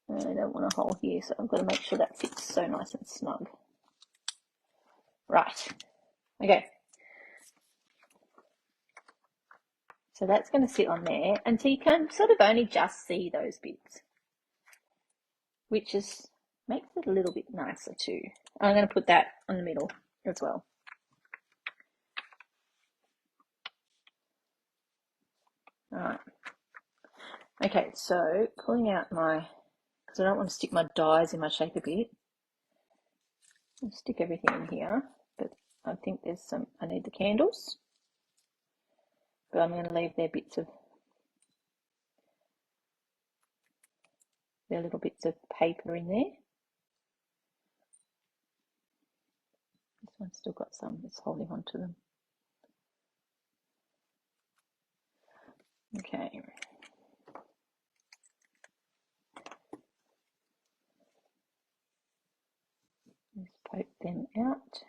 I don't want a hole here, so I've got to make sure that fits so nice and snug. Right, okay. So that's going to sit on there, and so you can sort of only just see those bits, which is makes it a little bit nicer too. I'm going to put that on the middle as well. All right. Okay, so pulling out my, because I don't want to stick my dies in my shaker bit. I'll stick everything in here, but I think there's some, I need the candles, but I'm going to leave their bits of, their little bits of paper in there. This one's still got some that's holding on to them. Okay. Just poke them out.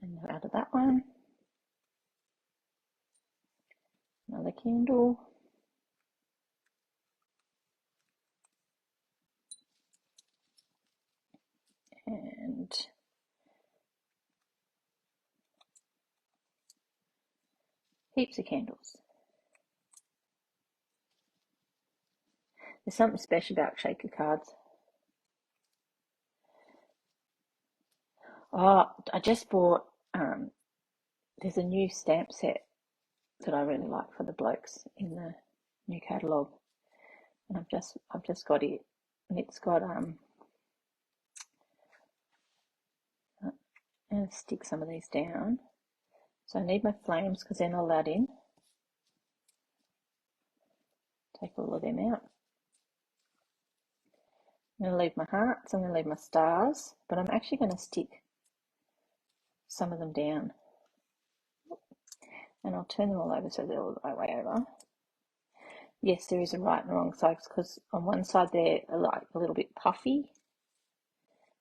And out of that one. Another candle. And heaps of candles. There's something special about shaker cards. Oh, I just bought, there's a new stamp set that I really like for the blokes in the new catalogue. And I've just got it. And it's got, I'm going to stick some of these down. So I need my flames because they're not allowed in. Take all of them out. I'm going to leave my hearts, I'm going to leave my stars, but I'm actually going to stick some of them down. And I'll turn them all over so they're all the right way over. Yes, there is a right and wrong side, because on one side they're like a little bit puffy,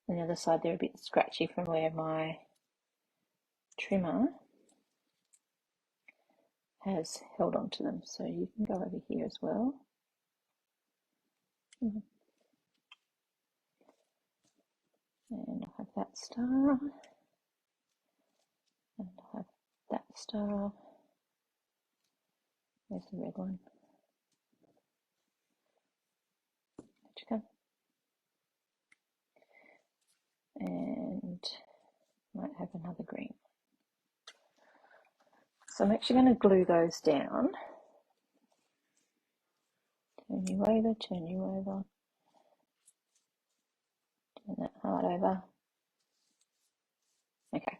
and the other side they're a bit scratchy from where my trimmer has held onto them. So you can go over here as well. And I'll have that star, and I'll have that star. There's the red one. Where'd you go? And might have another green. So I'm actually going to glue those down. Turn you over, turn you over. Turn that heart over. Okay,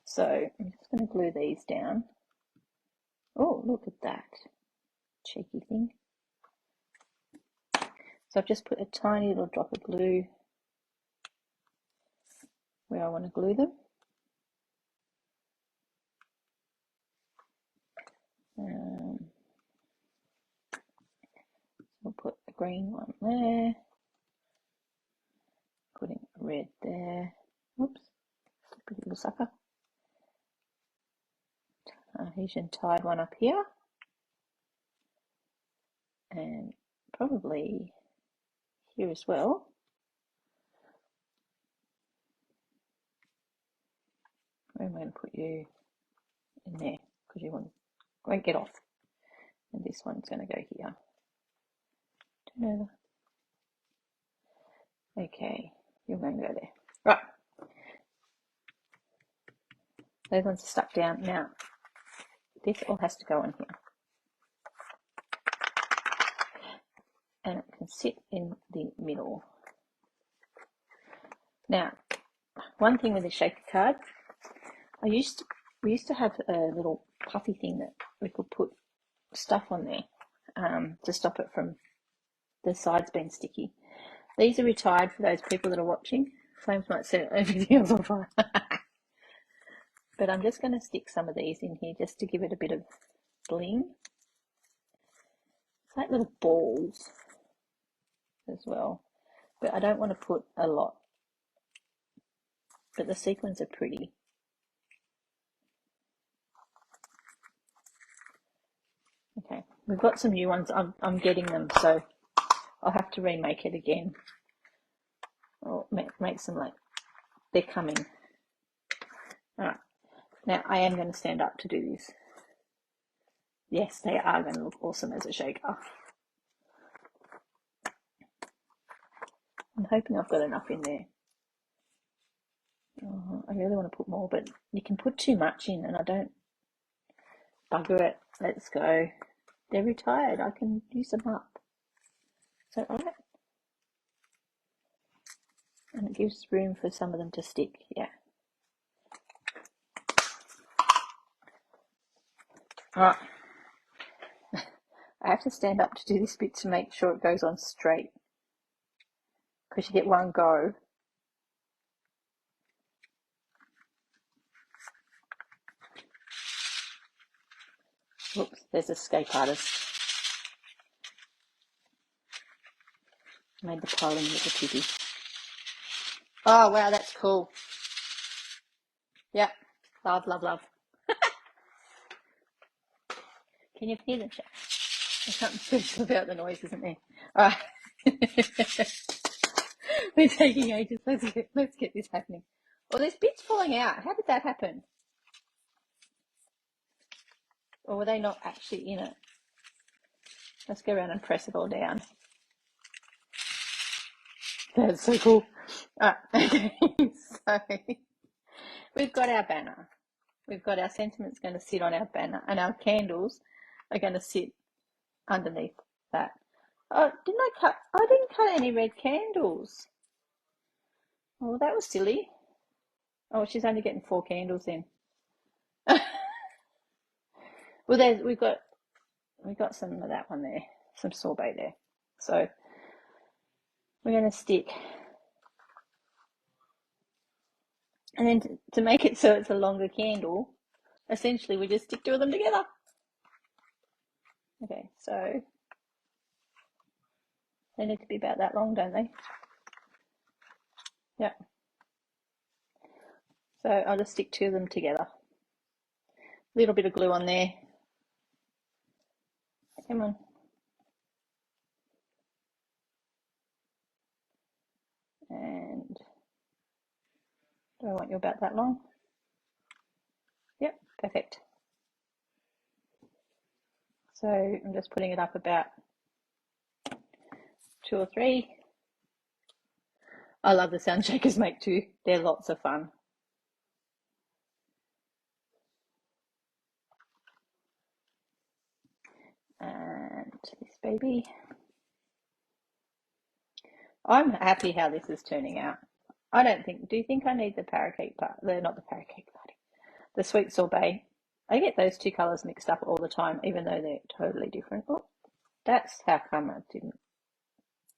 so I'm just going to glue these down. Oh, look at that cheeky thing. So I've just put a tiny little drop of glue where I want to glue them. We'll put a green one there, putting a red there. Oops, pretty little sucker. Adhesion tied one up here, and probably here as well. Where am I going to put you? In there, because you won't get off. And this one's going to go here. Turn over. Okay, you're going to go there. Right. Those ones are stuck down. Now, this all has to go on here. And it can sit in the middle. Now, one thing with the shaker card, we used to have a little puffy thing that we could put stuff on there to stop it from the sides being sticky. These are retired for those people that are watching. Flames might set everything else on fire. But I'm just going to stick some of these in here just to give it a bit of bling. It's like little balls as well. But I don't want to put a lot. But the sequins are pretty. Okay, we've got some new ones. I'm getting them, so I'll have to remake it again. Or make some like they're coming. Alright. Now I am going to stand up to do this. Yes, they are going to look awesome as a shaker. I'm hoping I've got enough in there. Oh, I really want to put more, but you can put too much in and I don't bugger it. Let's go. They're retired. I can use them up. Is that right? And it gives room for some of them to stick. Yeah. Alright. I have to stand up to do this bit to make sure it goes on straight. Because you get one go. Oops, there's a escape artist. Made the pile in with the tibby. Oh, wow, that's cool. Yep. Love, love, love. Can you hear them? There's something special about the noise, isn't there? All right. We're taking ages. Let's get this happening. Oh, there's bits falling out. How did that happen? Or were they not actually in it? Let's go around and press it all down. That's so cool. Okay, so we've got our banner. We've got our sentiments going to sit on our banner, and our candles are going to sit underneath that. Oh, I didn't cut any red candles. Oh, that was silly. Oh, she's only getting 4 candles in. Well, we've got some of that one there, some sorbet there. So we're going to stick, and then to make it so it's a longer candle, essentially we just stick 2 of them together. Okay, so they need to be about that long, don't they? Yeah. So I'll just stick 2 of them together. A little bit of glue on there. Come on. And do I want you about that long? Yep, perfect. So I'm just putting it up about 2 or 3. I love the sound shakers make too. They're lots of fun. And this baby. I'm happy how this is turning out. Do you think I need the parakeet part? Not the parakeet party. The sweet sorbet. I get those 2 colours mixed up all the time, even though they're totally different. Oh, that's how come I didn't.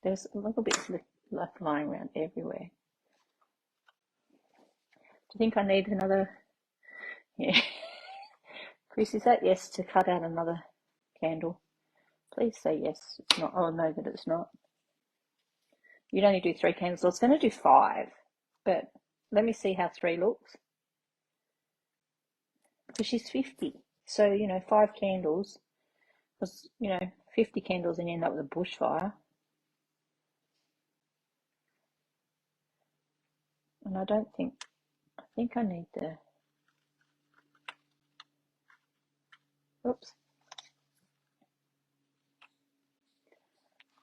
There's a little bit left lying around everywhere. Do you think I need another? Yeah. Chris, is that yes to cut out another candle? Please say yes. It's not. Oh, no, that it's not. You'd only do 3 candles. I was going to do 5, but let me see how 3 looks. Because she's 50. So, 5 candles was, 50 candles and you end up with a bushfire. And I think I need the, oops.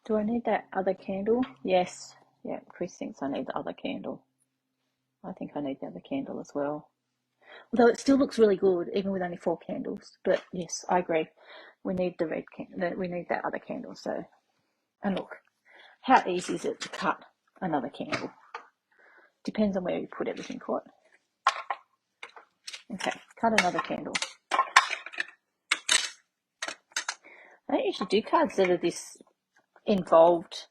Do I need that other candle? Yes. Yeah, Chris thinks I need the other candle. I think I need the other candle as well. Although it still looks really good, even with only 4 candles. But yes, I agree. We need the red candle. We need that other candle. So, and look, how easy is it to cut another candle? Depends on where you put everything, what? Okay, cut another candle. I don't usually do cards that are this involved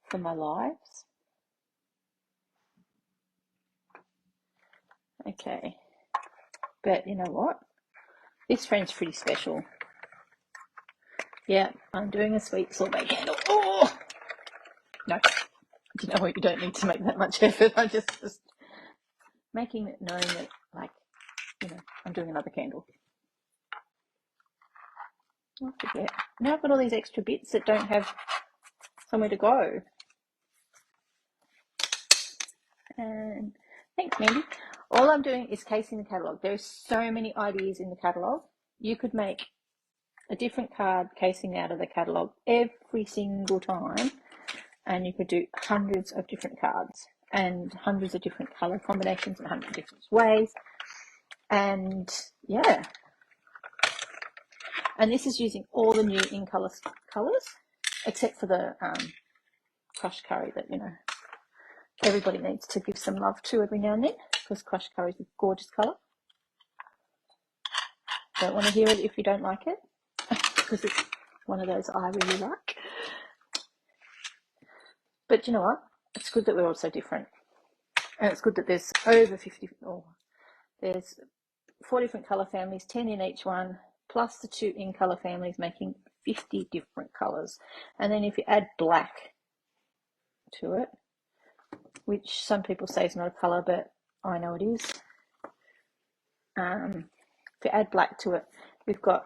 for my lives. Okay, but you know what? This friend's pretty special. Yeah, I'm doing a sweet sorbet candle. Oh! No, you know what? You don't need to make that much effort. I'm just making it known that, like, you know, I'm doing another candle. I forget. Now I've got all these extra bits that don't have somewhere to go. And thanks, Mandy. All I'm doing is casing the catalogue. There's so many ideas in the catalogue. You could make a different card casing out of the catalogue every single time, and you could do hundreds of different cards and hundreds of different colour combinations and hundreds of different ways. And yeah, and this is using all the new in colours, except for the crushed curry that, you know, everybody needs to give some love to every now and then, because crushed curry is a gorgeous colour. Don't want to hear it if you don't like it, because it's one of those I really like. But you know what? It's good that we're all so different. And it's good that there's over 50, there's 4 different colour families, 10 in each one, plus the 2 in colour families, making 50 different colours. And then if you add black to it, which some people say is not a colour, but I know it is. If you add black to it, we've got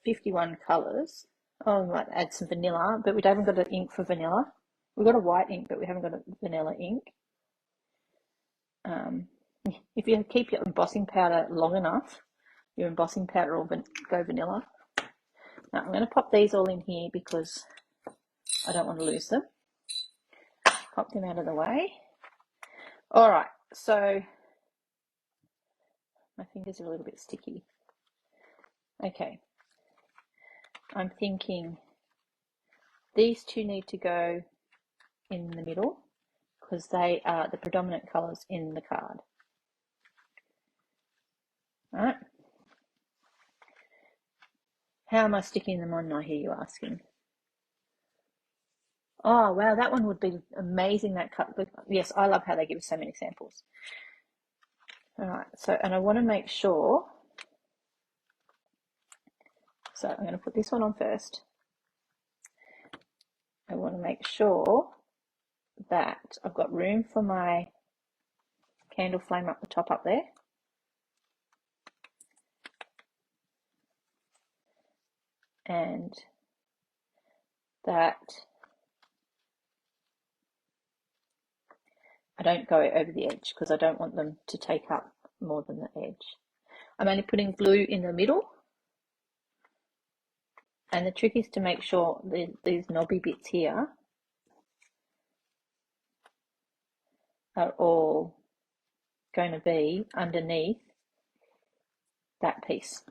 51 colours. Oh, we might add some vanilla, but we haven't got an ink for vanilla. We've got a white ink, but we haven't got a vanilla ink. If you keep your embossing powder long enough, your embossing powder will go vanilla. Now I'm going to pop these all in here because I don't want to lose them. Pop them out of the way. All right, so my fingers are a little bit sticky. Okay, I'm thinking these 2 need to go in the middle because they are the predominant colours in the card. All right. How am I sticking them on, I hear you asking? Oh, wow, that one would be amazing, that cut. But yes, I love how they give us so many samples. All right, so, and I want to make sure, so I'm going to put this one on first. I want to make sure that I've got room for my candle flame up the top up there. And that I don't go over the edge because I don't want them to take up more than the edge. I'm only putting glue in the middle. And the trick is to make sure these knobby bits here are all going to be underneath that piece.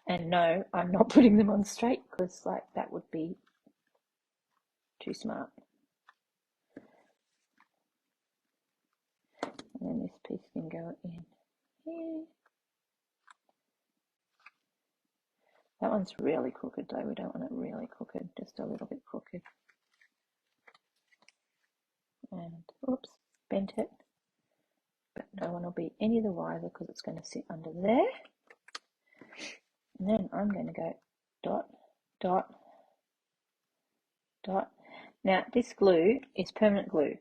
And no, I'm not putting them on straight because like that would be too smart. And then this piece can go in here. That one's really crooked though. We don't want it really crooked, just a little bit crooked. And oops, bent it. But no one will be any the wiser because it's going to sit under there. And then I'm going to go dot, dot, dot. Now this glue is permanent glue.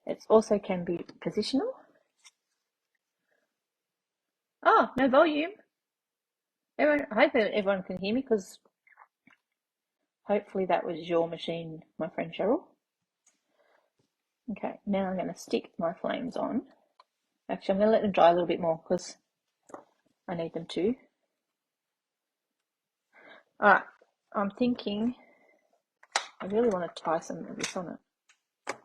It also can be positional. Oh, no volume. I hope everyone can hear me because Hopefully that was your machine, my friend Cheryl. Okay, now I'm going to stick my flames on. Actually, I'm going to let them dry a little bit more because I need them to. Alright, I'm thinking I really want to tie some of this on it.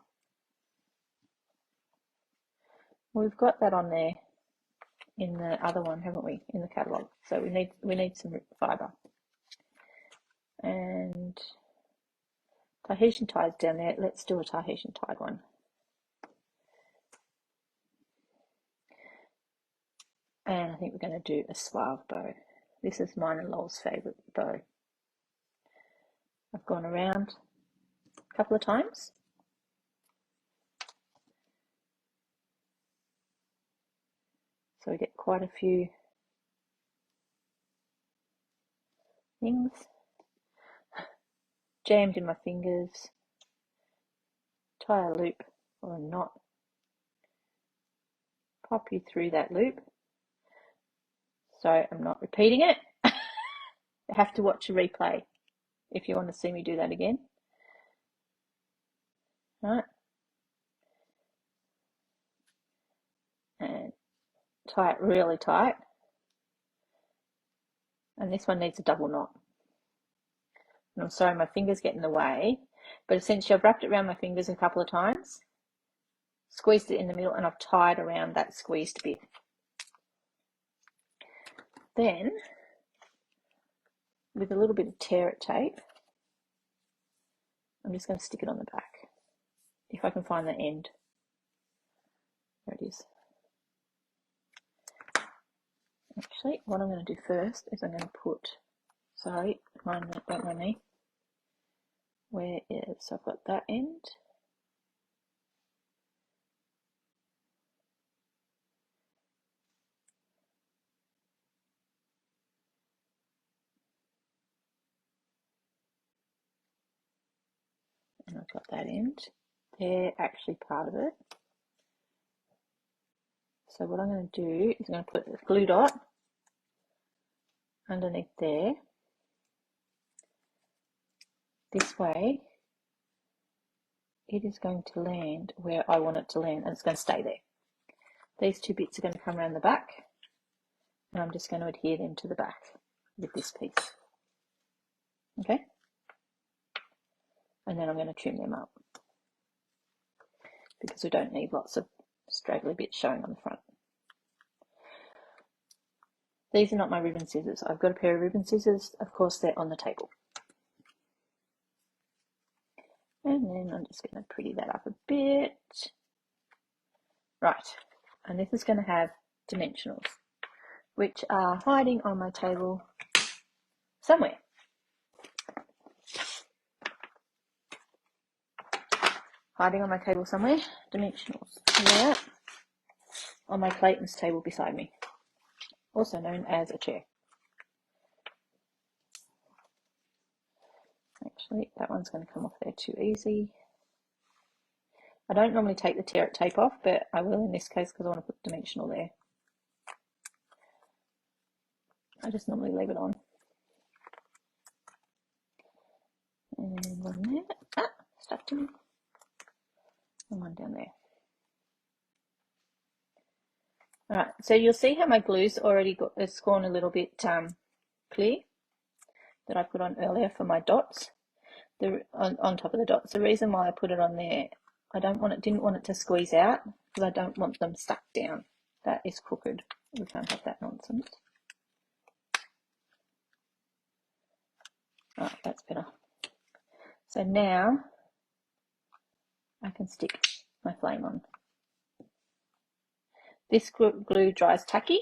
We've got that on there in the other one, haven't we? In the catalogue. So we need some fibre. And Tahitian ties down there. Let's do a Tahitian tied one. And I think we're going to do a suave bow. This is mine and Lowell's favourite bow. I've gone around a couple of times. So we get quite a few things jammed in my fingers. Tie a loop or a knot. Pop you through that loop. So I'm not repeating it. You have to watch a replay if you want to see me do that again. Right. And tie it really tight. And this one needs a double knot. And I'm sorry, my fingers get in the way, but essentially I've wrapped it around my fingers a couple of times, squeezed it in the middle, and I've tied around that squeezed bit. Then, with a little bit of tear-it tape, I'm just going to stick it on the back, if I can find the end. There it is. Actually, what I'm going to do first is I'm going to put, sorry, don't mind me. Where is, so I've got that end. And I've got that end. They're actually part of it. So what I'm going to do is I'm going to put a glue dot underneath there. This way, it is going to land where I want it to land, and it's going to stay there. These two bits are going to come around the back, and I'm just going to adhere them to the back with this piece. Okay? And then I'm going to trim them up because we don't need lots of straggly bits showing on the front. These are not my ribbon scissors. I've got a pair of ribbon scissors. Of course, they're on the table. And then I'm just going to pretty that up a bit. Right. And this is going to have dimensionals, which are hiding on my table somewhere. Hiding on my table somewhere, dimensionals. Yeah. On my Clayton's table beside me, also known as a chair. Actually, that one's going to come off there too easy. I don't normally take the tear-it tape off, but I will in this case because I want to put dimensional there. I just normally leave it on. And one there. Ah, stuck to me. And one down there. Alright, so you'll see how my glue's already it's gone a little bit clear that I put on earlier for my dots. On top of the dots. The reason why I put it on there, didn't want it to squeeze out because I don't want them stuck down. That is crooked. We can't have that nonsense. Oh, that's better. So now I can stick my flame on. This glue dries tacky,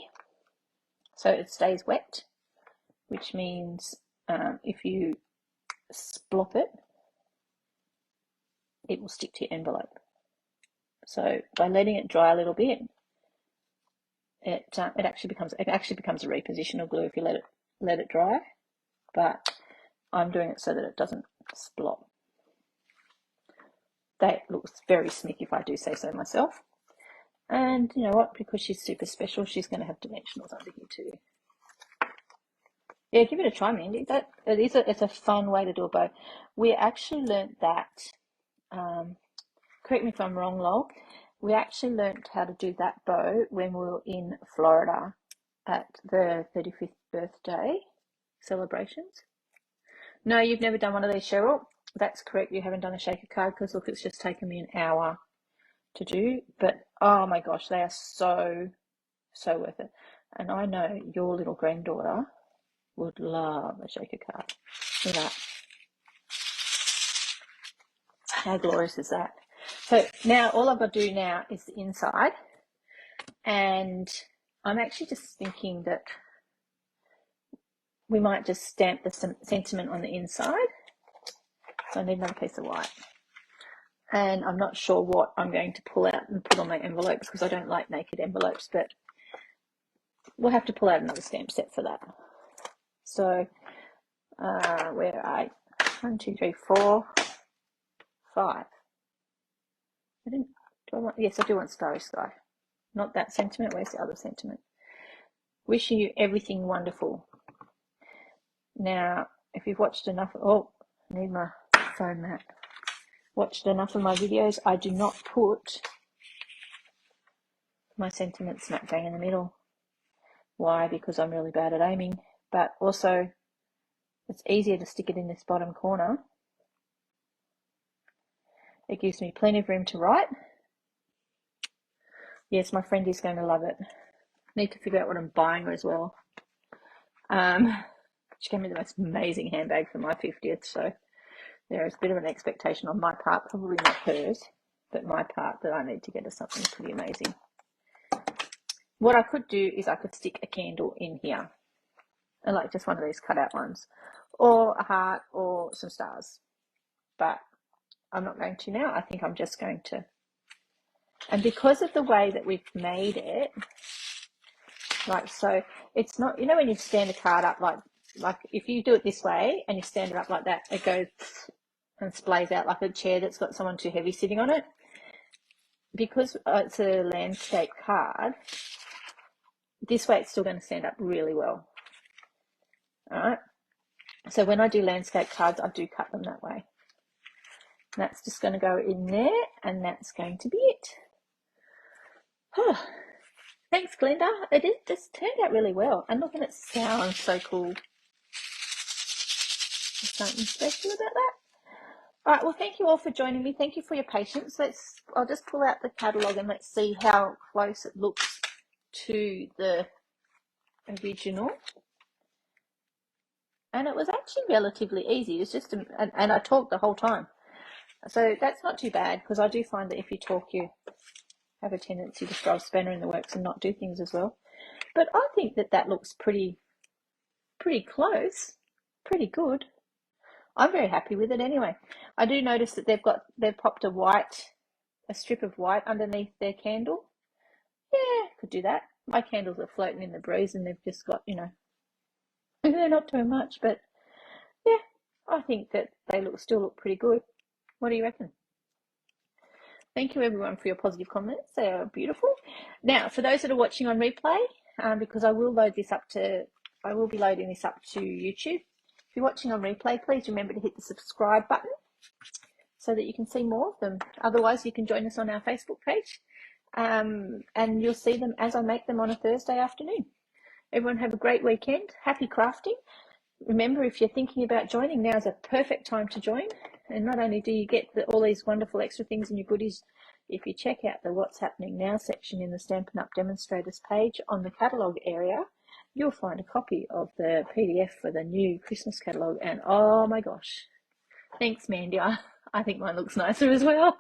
so it stays wet, which means if you splop it, it will stick to your envelope. So by letting it dry a little bit, it actually becomes a repositional glue if you let it dry. But I'm doing it so that it doesn't splop. That looks very slick if I do say so myself. And you know what? Because she's super special, she's going to have dimensionals under here too. Yeah, give it a try, Mandy. It's a fun way to do a bow. We actually learnt that. Correct me if I'm wrong, Lol. We actually learnt how to do that bow when we were in Florida at the 35th birthday celebrations. No, you've never done one of these, Cheryl. That's correct. You haven't done a shaker card because look, it's just taken me an hour to do. But oh my gosh, they are so worth it. And I know your little granddaughter would love a shaker card. Look at that. How glorious is that? So now all I've got to do now is the inside. And I'm actually just thinking that we might just stamp the sentiment on the inside. So I need another piece of white. And I'm not sure what I'm going to pull out and put on my envelopes because I don't like naked envelopes, but we'll have to pull out another stamp set for that. So where are 1, 2, 3, 4, 5. Yes, I do want Starry Sky. Not that sentiment. Where's the other sentiment? Wishing you everything wonderful. Now, if you've watched enough, I need my phone mat. Watched enough of my videos, I do not put my sentiment smack bang in the middle. Why? Because I'm really bad at aiming, but also it's easier to stick it in this bottom corner. It gives me plenty of room to write. Yes, my friend is going to love it. Need to figure out what I'm buying her as well. She gave me the most amazing handbag for my 50th, so there is a bit of an expectation on my part, probably not hers, but my part that I need to get her something pretty amazing. What I could do is I could stick a candle in here, and like just one of these cutout ones, or a heart or some stars, but I'm not going to now. I think I'm just going to, and because of the way that we've made it, like so, it's not, you know when you stand a card up like if you do it this way and you stand it up like that, it goes and splays out like a chair that's got someone too heavy sitting on it. Because it's a landscape card, this way it's still going to stand up really well. All right. So when I do landscape cards, I do cut them that way. And that's just going to go in there, and that's going to be it. Oh, thanks, Glenda. It just turned out really well. And look, and it sounds so cool. There's something special about that. All right, well, thank you all for joining me. Thank you for your patience. I'll just pull out the catalogue and let's see how close it looks to the original. And it was actually relatively easy. It's just, and I talked the whole time. So that's not too bad, because I do find that if you talk, you have a tendency to throw a spanner in the works and not do things as well. But I think that looks pretty close, pretty good. I'm very happy with it anyway. I do notice that they've popped a strip of white underneath their candle. Yeah, could do that. My candles are floating in the breeze and they've just got, they're not too much, but yeah, I think that they still look pretty good. What do you reckon? Thank you everyone for your positive comments. They are beautiful. Now, for those that are watching on replay, because I will be loading this up to YouTube. If you're watching on replay, please remember to hit the subscribe button so that you can see more of them. Otherwise, you can join us on our Facebook page, and you'll see them as I make them on a Thursday afternoon. Everyone have a great weekend. Happy crafting. Remember, if you're thinking about joining, now is a perfect time to join. And not only do you get all these wonderful extra things in your goodies, if you check out the What's Happening Now section in the Stampin' Up! Demonstrators page on the catalogue area, you'll find a copy of the PDF for the new Christmas catalogue. And oh my gosh, thanks, Mandy. I think mine looks nicer as well.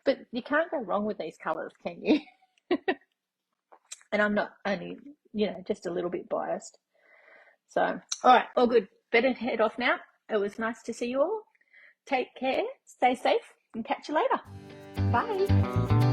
But you can't go wrong with these colours, can you? And I'm not only, just a little bit biased. So, all right, all good. Better head off now. It was nice to see you all. Take care, stay safe, and catch you later. Bye.